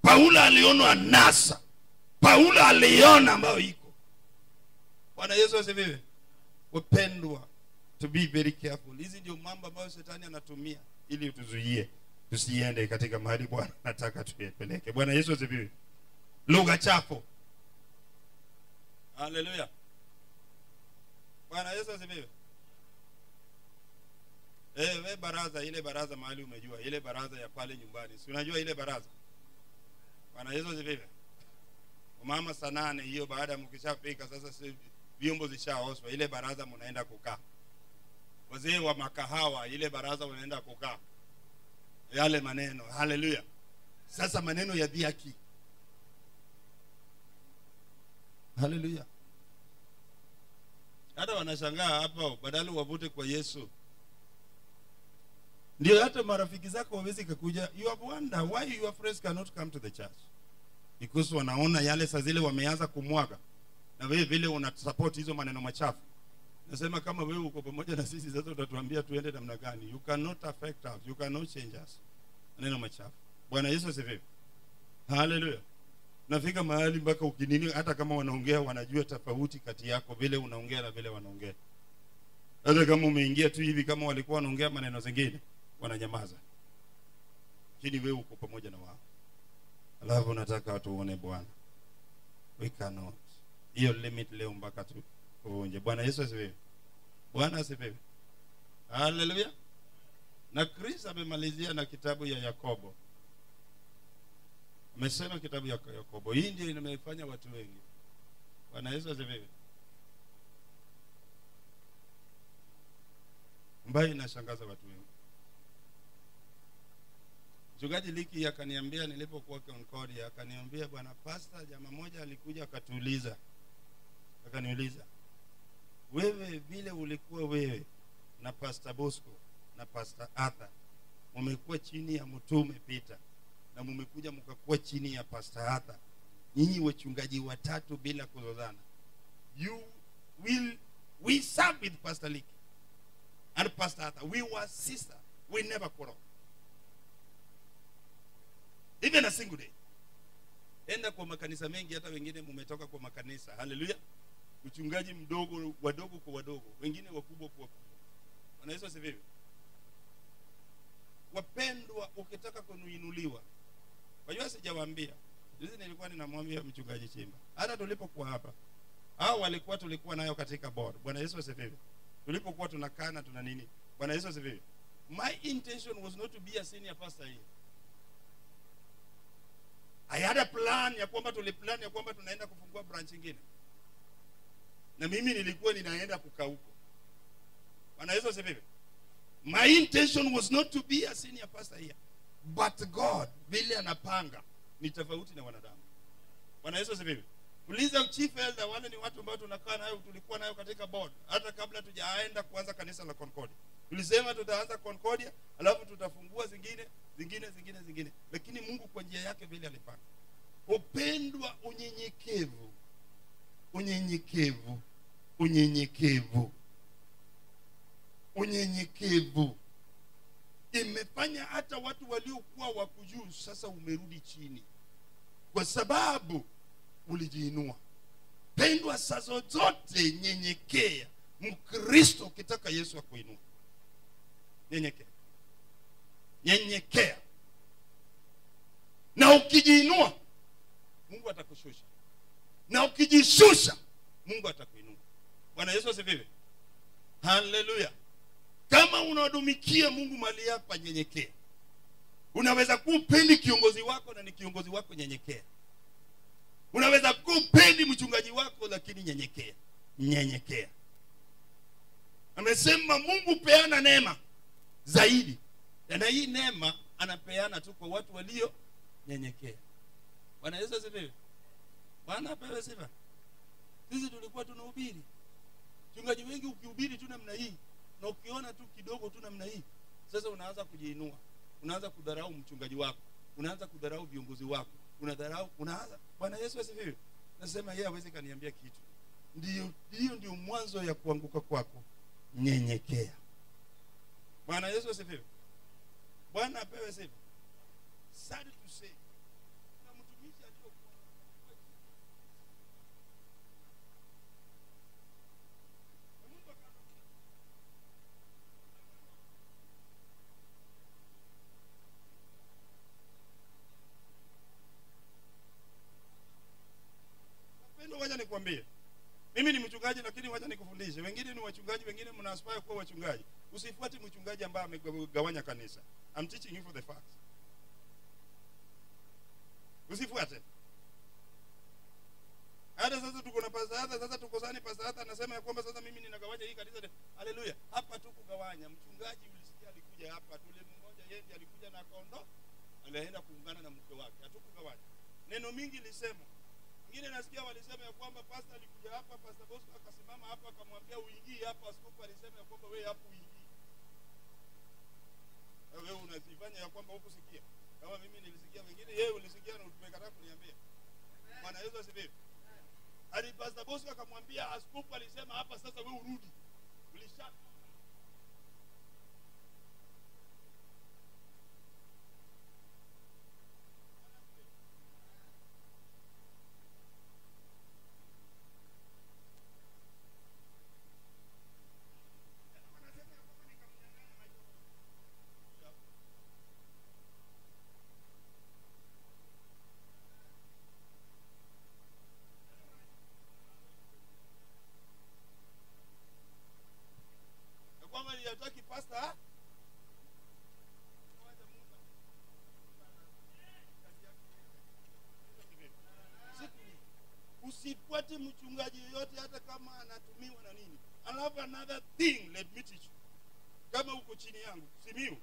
Paulo aliona anasa. Paulo aliona ambayo iko. Bwana Yesu asifiwe. Wapendwa, to be very careful. Hizi ndio mambo ambayo shetani anatumia ili utuzuie tusiende katika mahali Bwana nataka tupeleke. Bwana Yesu asifiwe. Lugha chafu. Haleluya. Bwana Yesu asifiwe. We baraza, ile baraza mahali umejua, ile baraza ya pale nyumbani. Si unajua ile baraza? Bwana Yesu asifiwe. Mama saa 8 hiyo baada mkishafika sasa vyombo zishaoshwa, ile baraza mnaenda kukaa. Wazee wa makahawa, ile baraza wanaenda kukaa. Yale maneno. Haleluya. Sasa maneno ya dhiaki. Haleluya. Hata wanashangaa hapa, badala wavute kwa Yesu. Ndio hata marafiki zako wawezi kukuja. You have wonder why your friends cannot come to the church. Because wanaona yale saa zile wameanza kumwaga. Na wewe vile una support hizo maneno machafu. Nasema kama wewe uko pamoja na sisi sasa utatuambia tuende namna gani? You cannot affect us. You cannot change us. Maneno machafu. Bwana Yesu asifiwe. Haleluya. Nafika mahali mpaka ukinini hata kama wanaongea wanajua tofauti kati yako vile unaongea na vile wanaongea. Hata kama umeingia tu hivi kama walikuwa wanaongea maneno zingine wananyamaza. Lakini wewe uko pamoja na wao. Alafu nataka watu waone Bwana. We cannot. Hiyo limit leo mpaka tu huko nje. Bwana Yesu asifiwe. Bwana asifiwe. Haleluya. Na Chris amemalizia na kitabu ya Yakobo. Amesema kitabu ya Yakobo. Hii ndio imefanya watu wengi. Bwana Yesu asifiwe. Ambayo inashangaza watu wengi. Mchungaji Liki akaniambia nilipokuwa Concord, akaniambia bwana pastor, jamaa moja alikuja akatuuliza. Akaniuliza, wewe vile ulikuwa wewe na Pastor Bosco na Pastor Arthur mmekuwa chini ya mtume Peter na mmekuja mkakuwa chini ya Pastor Arthur, nyinyi wachungaji watatu bila kuzozana, we serve with Pastor Liki and Pastor Arthur, we were sister, we never quarrel even a single day. Enda kwa makanisa mengi, hata wengine mmetoka kwa makanisa, haleluya, uchungaji mdogo, wadogo kwa wadogo, wengine wakubwa kwa wakubwa. Bwana Yesu asifiwe. Wapendwa, ukitaka kuinuliwa, wajua sijawaambia, juzi nilikuwa ninamwambia mchungaji Chimba, hata tulipokuwa hapa, hao walikuwa tulikuwa nayo katika board. Bwana Yesu asifiwe. Tulipokuwa tunakaa na tuna nini, Bwana Yesu asifiwe. My intention was not to be a senior pastor here. I had a plan ya kwamba tuliplan ya kwamba tunaenda kufungua branch nyingine. Na mimi nilikuwa ninaenda kukaa huko. Bwana Yesu asifiwe. My intention was not to be a senior pastor here. But God vile anapanga ni tofauti na wanadamu. Bwana Yesu asifiwe. Uliza chief elder, wale ni watu ambao tunakaa nayo, tulikuwa nayo katika board hata kabla tujaenda kuanza kanisa la Concordia. Tulisema tutaanza Concordia, alafu tutafungua zingine. Lakini Mungu kwa njia yake vile alipanga. Upendwa, unyenyekevu imefanya hata watu waliokuwa wakujuu sasa umerudi chini, kwa sababu ulijiinua. Pendwa, saa zote nyenyekea. Mkristo ukitaka Yesu akuinue, nyenyekea. Na ukijiinua Mungu atakushusha, na ukijishusha Mungu atakuinua. Bwana Yesu asifiwe. Haleluya. Kama unadumikia Mungu mali hapa, nyenyekea. Unaweza kupendi kiongozi wako na ni kiongozi wako, nyenyekea. Unaweza kupendi mchungaji wako, lakini nyenyekea. Amesema Mungu peana neema zaidi, na hii neema anapeana tu kwa watu walio nyenyekea. Bwana Yesu asifiwe. Bwana apewe sifa. Sisi tulikuwa tunahubiri, mchungaji wengi ukihubiri tu namna hii na ukiona tu kidogo tu namna hii, sasa unaanza kujiinua, unaanza kudharau mchungaji wako, unaanza kudharau viongozi wako, unaanza. Bwana Yesu asifiwe. Nasema yeye hawezi kaniambia kitu. Ndio mwanzo ya kuanguka kwako. Nyenyekea. Bwana Yesu asifiwe. Bwana apewe sifa. Sad to say, na mtumishi aliyokuwa wacha nikwambie, mimi ni mchungaji, lakini wacha nikufundishe. Wengine ni wachungaji, wengine mna aspire kuwa wachungaji. Usifuate mchungaji ambaye amegawanya kanisa. I'm teaching you for the facts. Usifuate. Hata sasa tuko na pastor, hata sasa tuko sana pastor, hata anasema ya kwamba sasa mimi ninagawanya hii kanisa. Haleluya. Hapa tu kugawanya. Mchungaji ulisikia alikuja hapa, tule mmoja yeye alikuja na akaondoka, alienda kuungana na mke wake. Hatukugawanya. Neno mingi lisema. Wengine nasikia walisema ya kwamba pastor alikuja hapa, Pastor Bosco akasimama hapa akamwambia uingie hapa, askofu alisema ya kwamba wewe hapo uingie. Wewe unasifanya ya kwamba hukusikia. Kama mimi nilisikia, wengine yeye ulisikia na umekataa kuniambia. Bwana Yesu asifiwe. Hadi Pastor Bosco akamwambia askofu alisema hapa, sasa wewe urudi. Ulishaka. usifuate mchungaji yoyote hata kama anatumiwa na nini. Alafu another thing, let me teach you. Kama uko chini yangu, Simiu,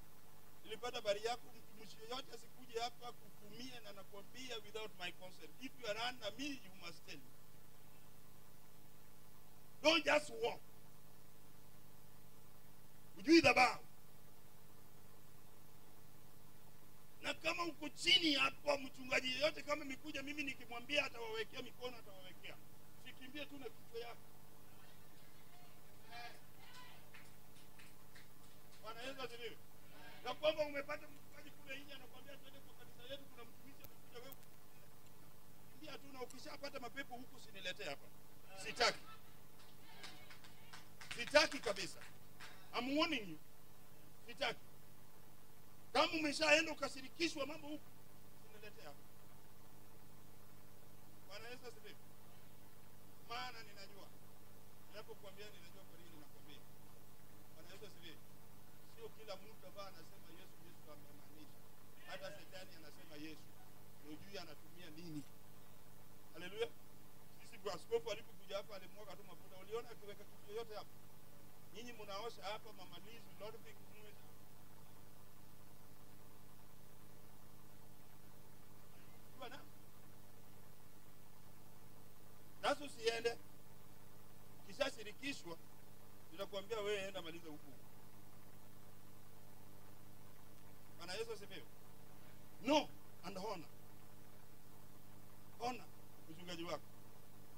nilipata habari yako, mtu yoyote asikuje hapa kukumia na nakwambia without my consent. If you are under me, you must tell me. Don't just walk. Ujui dhabao. Na kama uko chini hapa mchungaji yote kama mikuja mimi nikimwambia atawawekea mikono atawawekea. Sikimbie tu na kichwa yako. Wanaweza zile. Na kwamba umepata mchungaji kule nje anakuambia twende kwa kanisa yetu kuna mtumishi amekuja wewe. Kimbia tu na ukishapata mapepo huku usiniletee hapa. Sitaki. Sitaki kabisa. I'm warning you. Sitaki. Kama umeshaenda ukashirikishwa mambo huko, unaletea hapa. Bwana Yesu asifiwe. Maana ninajua. Ninapokuambia ninajua kwa nini nakwambia. Bwana Yesu asifiwe. Sio kila mtu ambaye anasema Yesu Yesu amemaanisha. Hata Shetani anasema Yesu. Unajui anatumia nini? Haleluya. Sisi kwa askofu alipokuja hapa alimwaga tu mafuta. Uliona akiweka kitu yote hapa. Nyinyi mnaosha hapa mamalizi lot of things. Sasa usiende. Kisha shirikishwa nitakwambia wewe enda maliza huko. Bwana Yesu asifiwe. No and honor. Honor mchungaji wako.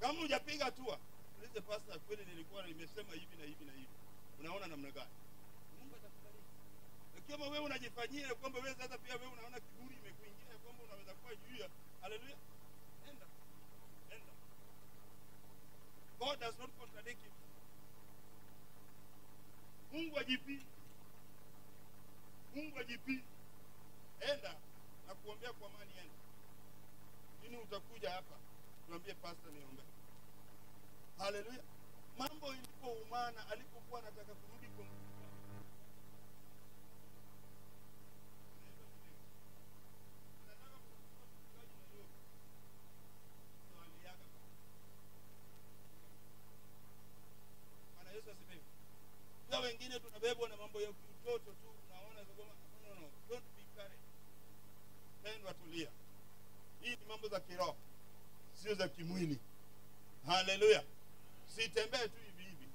Kama hujapiga hatua, ulize pastor kweli nilikuwa nimesema hivi na hivi na hivi. Unaona namna gani? Mungu atakubariki. Kama wewe unajifanyia kwamba wewe sasa pia wewe unaona kiburi imekuingia kwamba unaweza kuwa juu ya haleluya. Enda. Enda. God does not contradict him. Mungu ajipi. Mungu ajipi. Enda na kuombea kwa amani enda. Nini utakuja hapa? Tuambie pastor niombe. Haleluya. Mambo ilipoumana alipokuwa anataka kurudi kwa Mungu. Kwa wengine tunabebwa na mambo ya utoto tu unaona kama no don't be carried. Pendwa tulia. Hii ni mambo za kiroho. Sio za kimwili. Haleluya. Sitembee tu hivi hivi.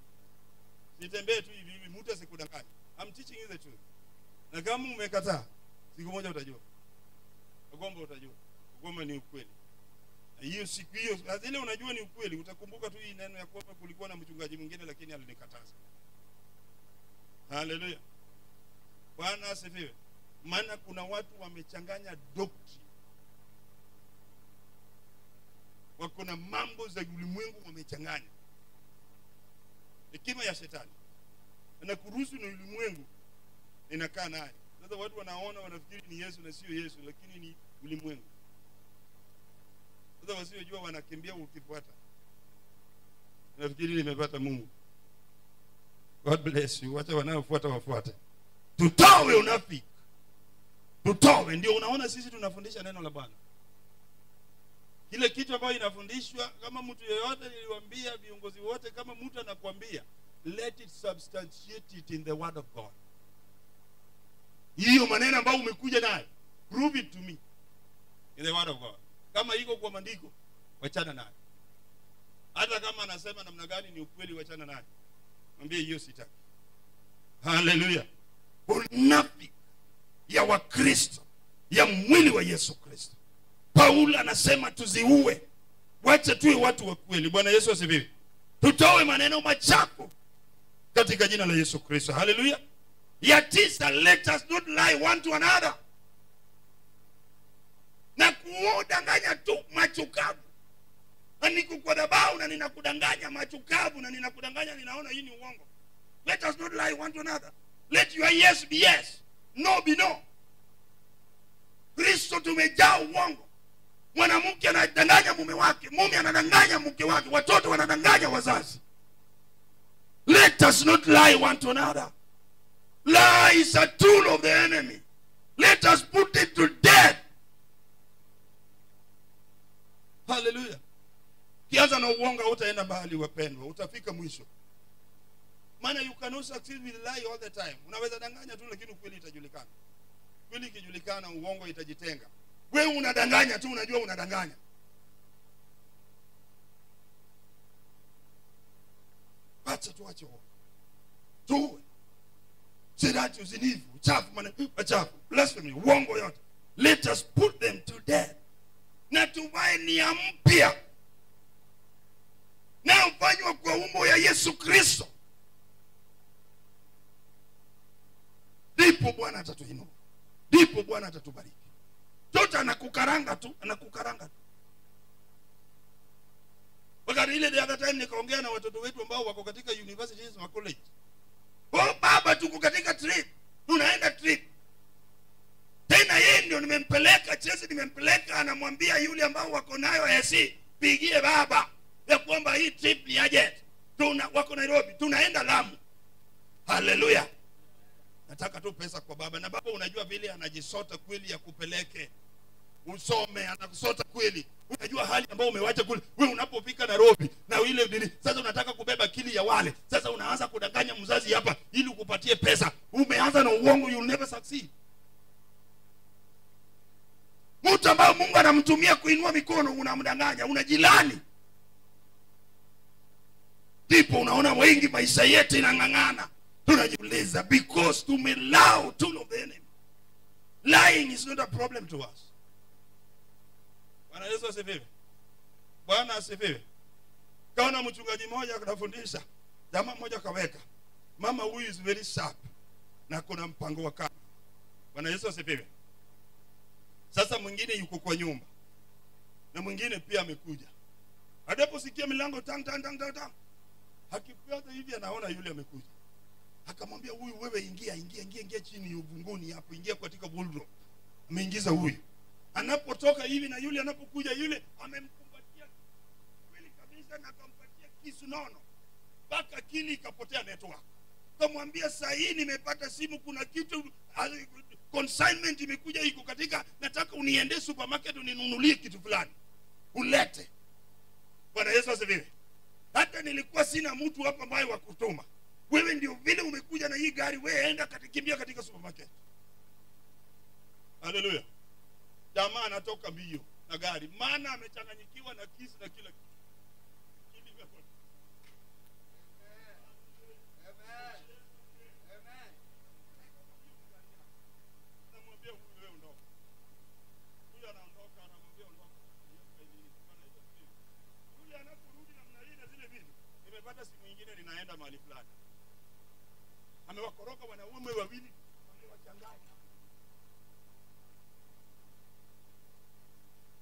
Sitembee tu hivi hivi mtu asikudanganye. I'm teaching you the truth. Na kama umekataa, siku moja utajua. Ugomba utajua. Ugomba ni ukweli. Na hiyo siku hiyo, lazima unajua ni ukweli, utakumbuka tu hii neno ya kwamba kulikuwa na mchungaji mwingine lakini alinikataza. Haleluya. Bwana asifiwe. Maana kuna watu wamechanganya doctrine. Wako na mambo za ulimwengu wamechanganya. Hekima ya shetani. Na kuruhusu na ulimwengu inakaa naye. Sasa watu wanaona wanafikiri ni Yesu na sio Yesu lakini ni ulimwengu. Sasa wasiojua wanakimbia ukifuata. Nafikiri nimepata Mungu. God bless you. Wacha wanaofuata wafuate. Tutowe unafiki. Tutowe ndio unaona sisi tunafundisha neno la Bwana. Kile kitu ambacho inafundishwa kama mtu yeyote niliwaambia viongozi wote kama mtu anakuambia let it substantiate it in the word of God. Hiyo maneno ambayo umekuja nayo prove it to me in the word of God. Kama iko kwa maandiko wachana nayo. Hata kama anasema namna gani ni ukweli wachana nayo. Mwambie hiyo sitaki. Haleluya. Unafiki ya Wakristo ya mwili wa Yesu Kristo. Paulo anasema tuziue. Wacha tuwe watu wa kweli. Bwana Yesu asifiwe. Tutoe maneno machafu katika jina la Yesu Kristo. Haleluya. Ya tisa, let us not lie one to another. Na kuodanganya tu machukavu. Na niko kwa dhabau na ninakudanganya machukavu na ninakudanganya ninaona hii ni uongo. Let us not lie one to another. Let your yes be yes, no be no. Kristo tumejaa uongo. Mwanamke anadanganya mume wake, mume anadanganya mke wake, watoto wanadanganya wazazi. Let us not lie one to another. Lie is a tool of the enemy. Let us put it to death. Hallelujah. Kianza na uongo utaenda mahali wapendwa, utafika mwisho. Maana you cannot succeed with lie all the time. Unaweza danganya tu lakini ukweli itajulikana. Kweli ikijulikana uongo itajitenga. Wewe unadanganya tu, unajua unadanganya. Acha tuache uongo. Tuwe. Sirati, uzinifu, uchafu, machafu, blasphemy, uongo yote. Let us put them to death. Na tuvae nia mpya. Na ufanywa kwa umbo ya Yesu Kristo. Ndipo Bwana atatuinua. Ndipo Bwana atatubariki. Tota anakukaranga tu, anakukaranga tu. Wakati ile the other time nikaongea na watoto wetu ambao wako katika universities na college. Oh baba, tuko katika trip. Tunaenda trip. Tena yeye ndio nimempeleka Chelsea, nimempeleka, anamwambia yule ambao wako nayo AC, pigie baba ya kwamba hii trip ni agent. Wako Nairobi, tunaenda Lamu. Hallelujah. Nataka tu pesa kwa baba, na baba unajua vile anajisota kweli ya kupeleke. Usome, anakusota kweli. Unajua hali ambayo umewacha kule. Wewe unapofika Nairobi na ile dili, sasa unataka kubeba kili ya wale. Sasa unaanza kudanganya mzazi hapa ili ukupatie pesa. Umeanza na uongo, you'll never succeed. Mtu ambaye Mungu anamtumia kuinua mikono unamdanganya, unajilani. Ndipo unaona wengi maisha yetu inang'ang'ana. Tunajiuliza because tumelau tool of the enemy. Lying is not a problem to us. Bwana Yesu asifiwe. Bwana asifiwe. Kaona mchungaji mmoja anafundisha, jamaa mmoja kaweka, mama huyu is very sharp na kuna mpango wa kama. Bwana Yesu asifiwe. Sasa mwingine yuko kwa nyumba. Na mwingine pia amekuja. Adaposikia milango tang tang tang tang tang. Hakipata hivi anaona yule amekuja. Akamwambia huyu, wewe ingia chini uvunguni hapo, ingia katika wardrobe. Ameingiza huyu. Anapotoka hivi na yule anapokuja yule amemkumbatia kweli kabisa na akampatia kisu nono. Baka akili ikapotea network. Kamwambia saa hii nimepata simu, kuna kitu consignment imekuja iko katika, nataka uniende supermarket uninunulie kitu fulani. Ulete. Bwana Yesu asifiwe. Hata nilikuwa sina mtu hapa ambaye wa kutuma. Wewe ndio vile umekuja na hii gari, wewe enda kimbia katika supermarket. Hallelujah. Jamaa anatoka mbio na gari, maana amechanganyikiwa na kisi na kila kitu. Namwambia wewe ondoka. Huyu anaondoka, anamwambia ondoka. Yule anaporudi namna hii na zile vitu, nimepata simu nyingine ninaenda mahali fulani. Amewakoroga wanaume wawili, amewachanganya.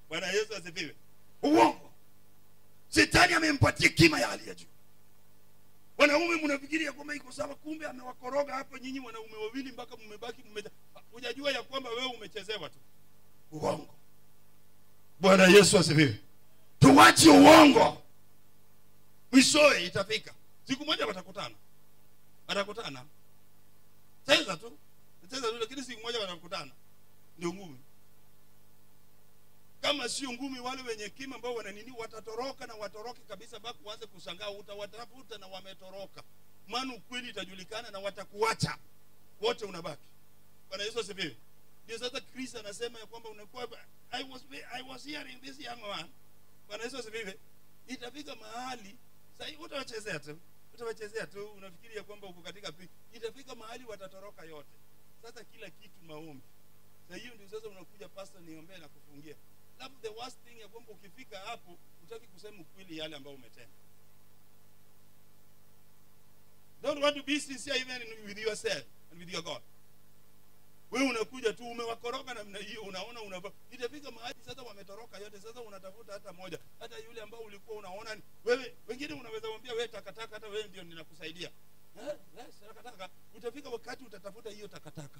Bwana Yesu asifiwe. Uongo. Shetani amempatia kima ya hali ya juu. Wanaume mnafikiria kwamba iko sawa, kumbe amewakoroga hapo nyinyi wanaume wawili mpaka mmebaki hujajua ya kwamba wewe umechezewa tu. Uongo. Bwana Yesu asifiwe. Tuache uongo. Mwishowe itafika. Siku moja watakutana. Watakutana. Cheza tu lakini siku moja watakutana. Ndio ngumi. Kama sio ngumi, wale wenye kima ambao wananini watatoroka na watoroke kabisa, baki uanze kushangaa, utawatafuta na wametoroka. Maana ukweli itajulikana na watakuacha. Wote unabaki. Bwana Yesu asifiwe. Ndio sasa Kristo anasema ya kwamba unakuwa I was hearing this young man. Bwana Yesu asifiwe. Itafika mahali sasa utawachezea tu, unafikiria kwamba uko katika itafika mahali watatoroka yote. Sasa kila kitu maombi. Na hiyo ndio sasa unakuja pastor niombee na kufungia. Labda the worst thing ya kwamba ukifika hapo utaki kusema ukweli yale ambayo umetenda. Don't want to be sincere even with yourself and with your God. Wewe unakuja tu umewakoroga namna hiyo, unaona itafika mahali sasa wametoroka yote, sasa unatafuta hata moja, hata yule ambao ulikuwa unaona wewe, wengine unaweza kumwambia wewe takataka, hata wewe ndio ninakusaidia. Takataka, utafika wakati utatafuta hiyo takataka.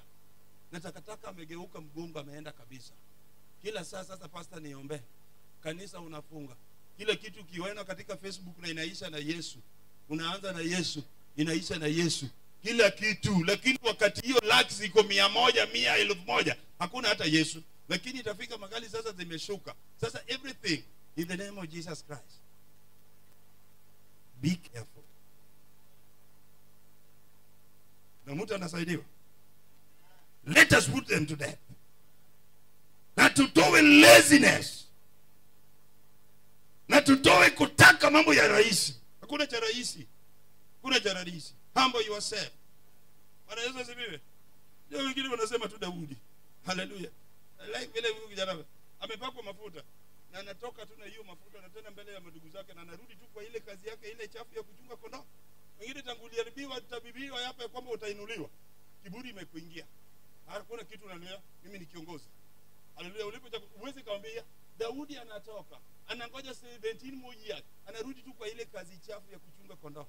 Na takataka amegeuka mgongo, ameenda kabisa. Kila sasa pastor niombe. Kanisa unafunga. Kila kitu kiona katika Facebook na inaisha na Yesu. Unaanza na Yesu, inaisha na Yesu. Kila kitu, lakini wakati hiyo likes iko 100, 100, 1000, hakuna hata Yesu. Lakini itafika mahali sasa zimeshuka. Sasa everything in the name of Jesus Christ. Be careful. Na mtu anasaidiwa. Let us put them to death. Na tutoe laziness. Na tutoe kutaka mambo ya rahisi. Hakuna cha rahisi. Hakuna cha rahisi. Humble yourself. Bwana Yesu asifiwe. Ndio wengine wanasema tu Daudi. Hallelujah. Like vile huyu kijana amepakwa mafuta na anatoka tu na hiyo mafuta na tena mbele ya ndugu zake na anarudi tu kwa ile kazi yake ile chafu ya kuchunga kondoo. Wengine tanguliaribiwa tabibiwa hapa kwamba utainuliwa. Kiburi imekuingia. Hakuna kitu unaniambia mimi ni kiongozi. Hallelujah. Ulipoja uweze kaambia Daudi anatoka. Anangoja 17 more years. Anarudi tu kwa ile kazi chafu ya kuchunga kondoo.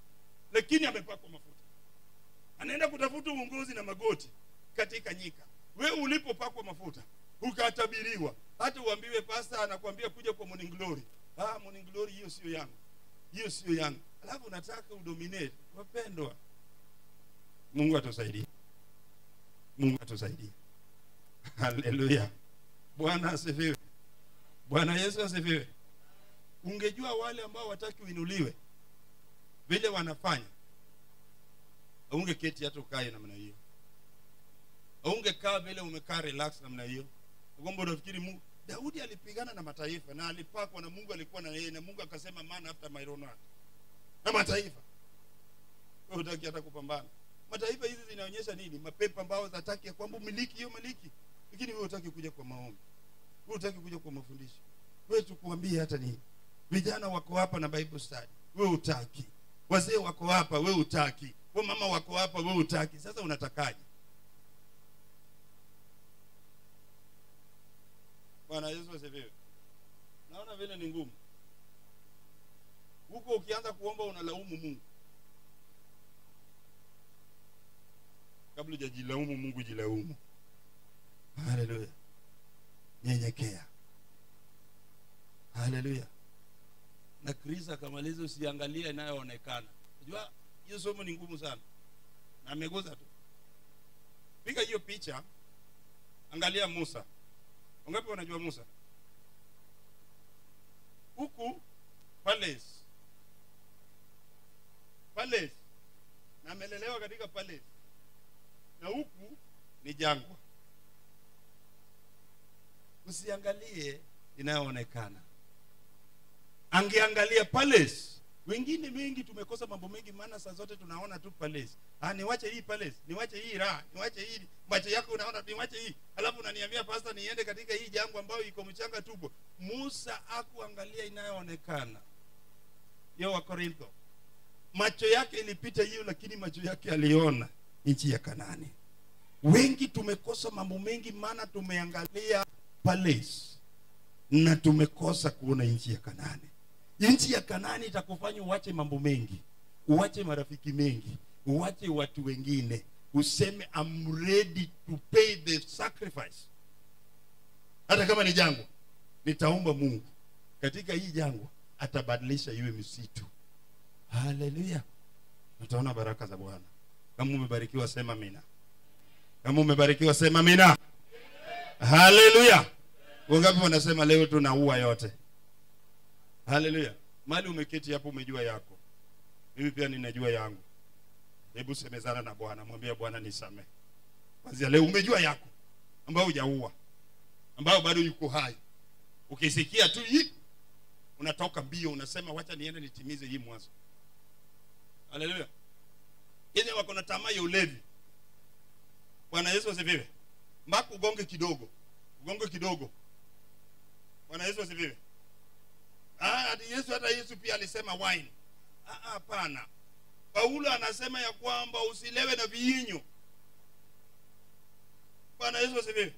Lakini amepakwa mafuta. Anaenda kutafuta uongozi na magoti katika nyika. Wewe ulipopakwa mafuta ukatabiriwa, hata uambiwe pastor anakuambia kuja kwa morning glory. Morning glory hiyo sio yangu. Hiyo sio yangu. Alafu unataka udominate. Wapendwa, Mungu atusaidie. Mungu atusaidie. Hallelujah. Bwana asifiwe. Bwana Yesu asifiwe. Ungejua wale ambao wataki uinuliwe vile wanafanya, ungeketi hata ukae namna hiyo. Ungekaa vile umekaa relax namna hiyo. Ugombo unafikiri Mungu. Daudi alipigana na mataifa na alipakwa na Mungu, alikuwa na yeye na Mungu akasema man after my own heart. Na mataifa. Wewe unataka hata kupambana. Mataifa hizi zinaonyesha nini? Mapepo ambao zataki kwamba umiliki hiyo maliki. Lakini wewe unataka kuja kwa maombi. Wewe unataka kuja kwa mafundisho. Wewe tukuambie hata nini? Vijana wako hapa na Bible study. Wewe utaki. Wazee wako hapa, wewe utaki. Mama wako hapa, wewe utaki. Sasa unatakaje? Bwana Yesu asifiwe. Naona vile ni ngumu. Huko ukianza kuomba unalaumu Mungu. Kabla hujajilaumu Mungu jilaumu. Hallelujah. Nyenyekea. Hallelujah. Na Kristo akamaliza usiangalie inayoonekana. Unajua hiyo somo ni ngumu sana. Na ameguza tu. Piga hiyo picha. Angalia Musa. Wangapi wanajua Musa? Huku palace. Na amelelewa katika palace. Na huku ni jangwa. Usiangalie inayoonekana. Angeangalia palace. Wengine wengi tumekosa mambo mengi maana saa zote tunaona tu palace. Niwache hii palace, niwache hii raha, niwache hii macho yako unaona niwache hii. Alafu unaniambia pastor niende katika hii jangwa ambayo iko mchanga tupo. Musa hakuangalia inayoonekana. Yo wa Korintho. Macho yake ilipita hiyo lakini macho yake aliona nchi ya Kanaani. Wengi tumekosa mambo mengi maana tumeangalia palace na tumekosa kuona nchi ya Kanaani. Nchi ya Kanaani itakufanya uache mambo mengi, uache marafiki mengi, uache watu wengine, useme I'm ready to pay the sacrifice. Hata kama ni jangwa, nitaomba Mungu katika hii jangwa atabadilisha iwe misitu. Hallelujah. Utaona baraka za Bwana. Kama umebarikiwa sema amina. Kama umebarikiwa sema amina. Hallelujah. Wangapi wanasema leo tunaua yote? Hallelujah. Mali umeketi hapo umejua yako. Mimi pia ninajua yangu. Hebu semezana na Bwana, mwambie Bwana nisamehe. Kwanza leo umejua yako ambao hujaua, ambao bado yuko hai. Ukisikia tu hii unatoka mbio unasema wacha niende nitimize hii mwanzo. Hallelujah. Yeye wako na tamaa ya ulevi. Bwana Yesu asifiwe. Mbaki ugonge kidogo. Ugonge kidogo. Bwana Yesu asifiwe. Yesu pia alisema wine. Hapana. Paulo anasema ya kwamba usilewe na viinyo. Bwana Yesu asifiwe.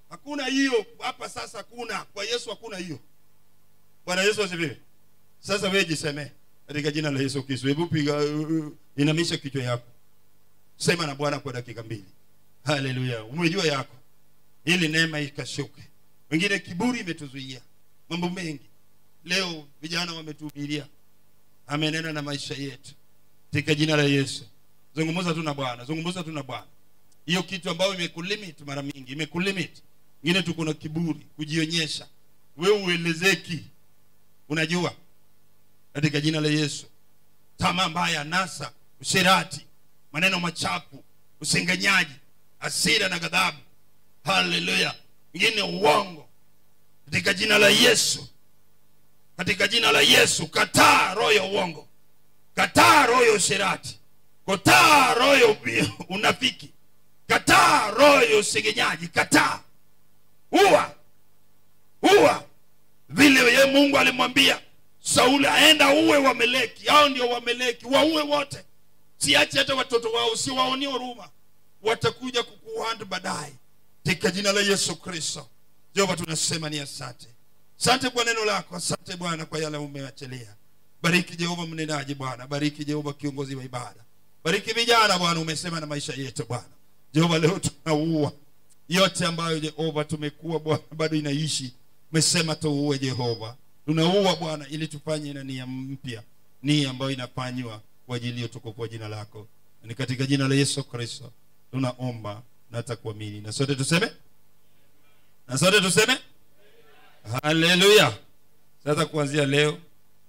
Hakuna hiyo hapa sasa, hakuna. Kwa Yesu hakuna hiyo. Bwana Yesu asifiwe. Sasa wewe jisemee katika jina la Yesu Kristo. Hebu piga inamisha kichwa yako. Sema na Bwana kwa dakika 2. Hallelujah. Umejua yako. Ili neema ikashuke. Wengine kiburi imetuzuia mambo mengi. Leo vijana wametuhubiria. Amenena na maisha yetu. Katika jina la Yesu. Zungumza tu na Bwana, zungumza tu na Bwana. Hiyo kitu ambayo imekulimit mara mingi, imekulimit. Wengine tuko na kiburi, kujionyesha. Wewe uelezeki. Unajua? Katika jina la Yesu. tamaa mbaya, nasa, usherati, maneno machafu, usengenyaji, hasira na ghadhabu. Haleluya. Ingine uongo. Katika jina la Yesu, katika jina la Yesu, kataa roho ya uongo, kataa roho ya usherati, kataa roho ya unafiki, kataa roho ya usengenyaji, kataa. Uwa vile yeye Mungu alimwambia Sauli aenda uwe Wameleki. Hao ndio Wameleki, waue wote, siache hata watoto wao, usiwaonie huruma, watakuja kukuhanda baadaye. Katika jina la Yesu Kristo. Jehova, tunasema ni asante. Asante kwa neno lako, asante Bwana kwa yale umeachilia. Bariki Jehova mnenaji Bwana, bariki Jehova kiongozi wa ibada, bariki vijana Bwana, umesema na maisha yetu Bwana. Jehova, leo tunaua yote ambayo Jehova tumekuwa Bwana bado inaishi, umesema tuue Jehova. Tunaua Bwana ili tufanye na nia mpya, nia ambayo inafanywa kwa ajili ya utukufu wa jina lako. Ni katika jina la Yesu Kristo tunaomba na tutakuamini. Na sote tuseme? Na sote tuseme? Haleluya. Sasa kuanzia leo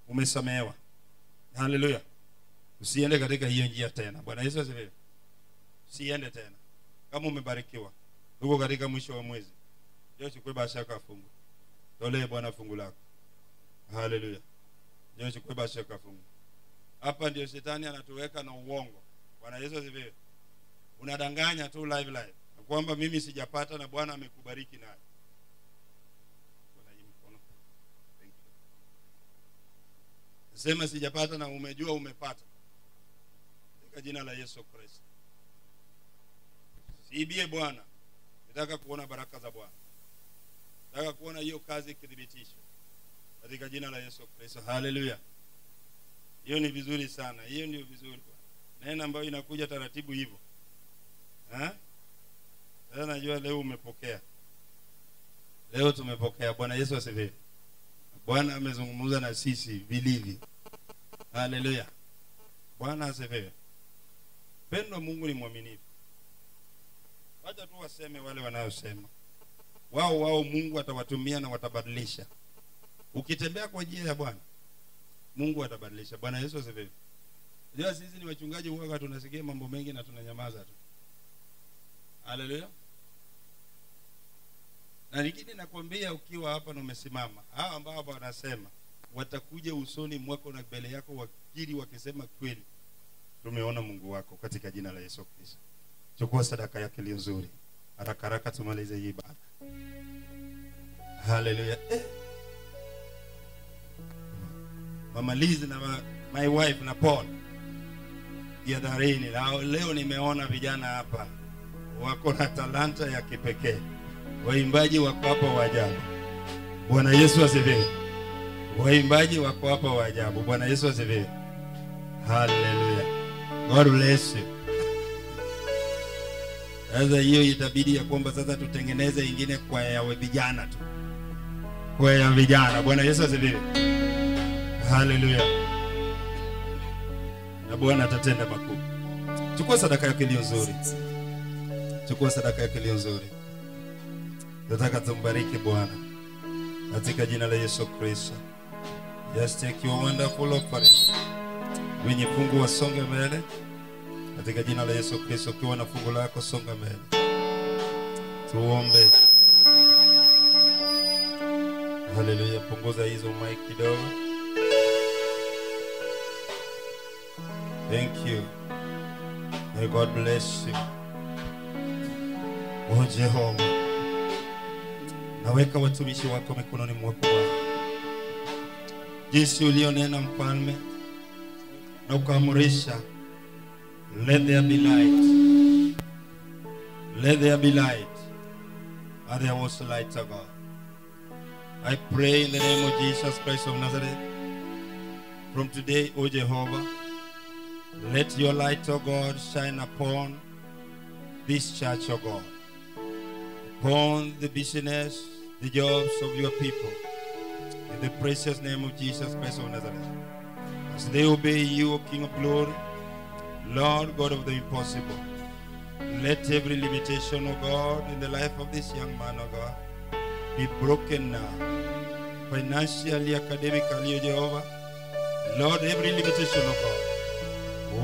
umesamehewa. Haleluya. Usiende katika hiyo njia tena. Bwana Yesu asifiwe. Usiende tena. Kama umebarikiwa, uko katika mwisho wa mwezi, leo chukue bahasha yako fungu. Tolee Bwana fungu lako. Haleluya. Leo chukue bahasha yako fungu. Hapa ndio shetani anatuweka na uongo. Bwana Yesu asifiwe. Unadanganya tu live kwamba mimi sijapata na Bwana amekubariki naye. Sema sijapata na umejua umepata. Katika jina la Yesu Kristo. Siibie Bwana. Nataka kuona baraka za Bwana. Nataka kuona hiyo kazi ikithibitishwa. Katika jina la Yesu Kristo. Haleluya. Hiyo ni vizuri sana. Hiyo ndio vizuri. Neno ambayo inakuja taratibu hivyo. Sasa najua leo umepokea. Leo tumepokea. Bwana Yesu asifiwe. Bwana amezungumza na sisi vilivyo. Haleluya. Bwana asifiwe. Pendo Mungu ni mwaminifu. Wacha tu waseme wale wanaosema. Wao Mungu atawatumia na watabadilisha. Ukitembea kwa njia ya Bwana, Mungu atabadilisha. Bwana Yesu asifiwe. Unajua sisi ni wachungaji, huwa tunasikia mambo mengi na tunanyamaza tu. Haleluya. Na nyingine nakwambia, ukiwa hapa na umesimama, hao ambao wanasema watakuja usoni mwako na mbele yako wakiri wakisema kweli, tumeona Mungu wako katika jina la Yesu Kristo. Chukua sadaka yako iliyo nzuri. Haraka tumalize hii ibada. Haleluya. Mama Liz na my wife na Paul ya darini, leo nimeona vijana hapa wako na talanta ya kipekee. Waimbaji wako hapa wa ajabu. Bwana Yesu asifiwe. Waimbaji wako hapa wa ajabu. Bwana Yesu asifiwe. Hallelujah. God bless you. Sasa hiyo itabidi ya kwamba sasa tutengeneze ingine kwa ya vijana tu. Kwa ya vijana. Bwana Yesu asifiwe. Hallelujah. Na Bwana atatenda makuu. Chukua sadaka yako iliyo nzuri. Chukua sadaka yako iliyo nzuri. Nataka tumbariki Bwana katika jina la Yesu Kristo. Just take your wonderful offering. Wenye fungu wasonge mbele katika jina la Yesu Kristo. Ukiwa na fungu lako songa mbele. Tuombe. Haleluya. Punguza hizo mic kidogo. Thank you. May God bless you. O Jehova, naweka watumishi wako mikononi mwako Bwana. Jinsi ulionena mfalme na ukaamrisha, let there be light. Let there be light. And there was light, O God. I pray in the name of Jesus Christ of Nazareth. From today, O Jehovah, let your light, O God, shine upon this church, O God. Upon the business, the jobs of your people. In the precious name of Jesus Christ of Nazareth. As they obey you, O King of glory, Lord God of the impossible, let every limitation, O God, in the life of this young man, O God, be broken now. Financially, academically, O Jehovah, Lord, every limitation, O God,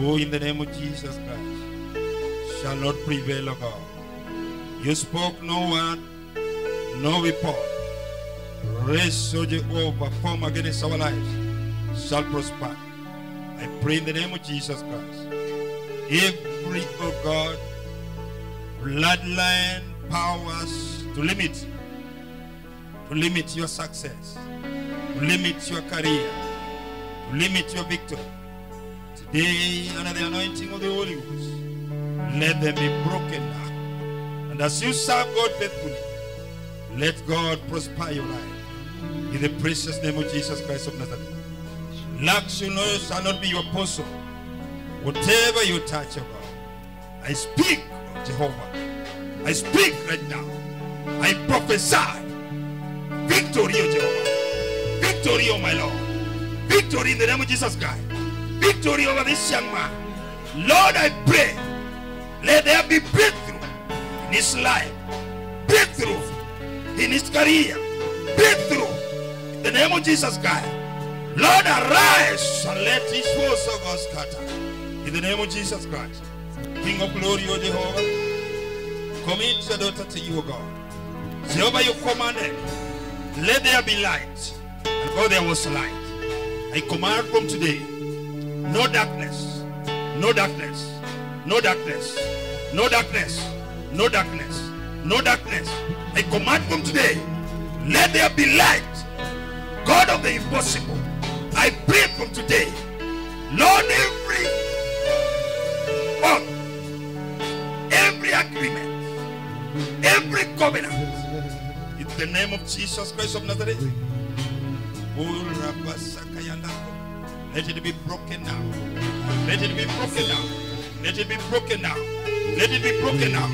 Oh, in the name of Jesus Christ, shall not prevail, O God. You spoke no word, no report. Raise, O Jehovah, form against our lives shall prosper. I pray in the name of Jesus Christ. Every, O God, bloodline powers to limit your success, to limit your career, to limit your victory. Today, under the anointing of the Holy Ghost, let them be broken now. And as you serve God faithfully, let God prosper your life. In the precious name of Jesus Christ of Nazareth. Lack shall not be your portion. Whatever you touch, O God, I speak, of Jehovah. I speak right now. I prophesy victory, O Jehovah. Victory, O my Lord. Victory in the name of Jesus Christ. Victory over this young man. Lord, I pray, let there be breakthrough in his life, breakthrough in his career, breakthrough in the name of Jesus Christ. Lord, arise and let his force of God scatter in the name of Jesus Christ. King of glory, O Jehovah, commit your daughter to you, O God. Jehovah, you commanded, let there be light, and God, there was light. I command from today, no darkness, no darkness, no darkness, no darkness, no darkness, no darkness. I command from today, let there be light. God of the impossible, I pray from today, Lord, every oath, every agreement, every covenant, in the name of Jesus Christ of Nazareth, let it be broken now. Let it be broken now. Let it be broken now. Let it be broken now.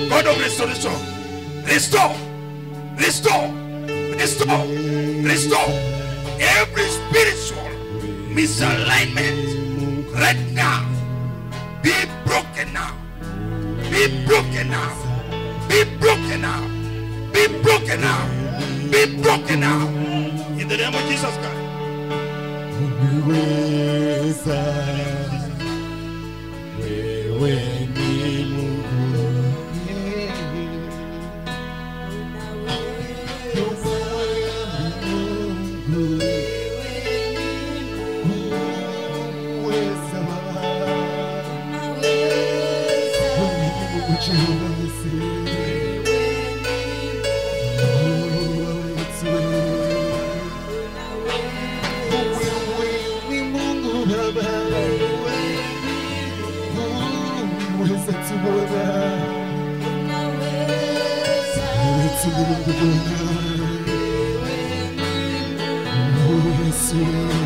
God of restoration, restore, restore, restore, restore every spiritual misalignment right now. Be broken now. Be broken now. Be broken now. Be broken now. Be broken now. In the name of Jesus Christ. Wewe ni Mungu. Yes,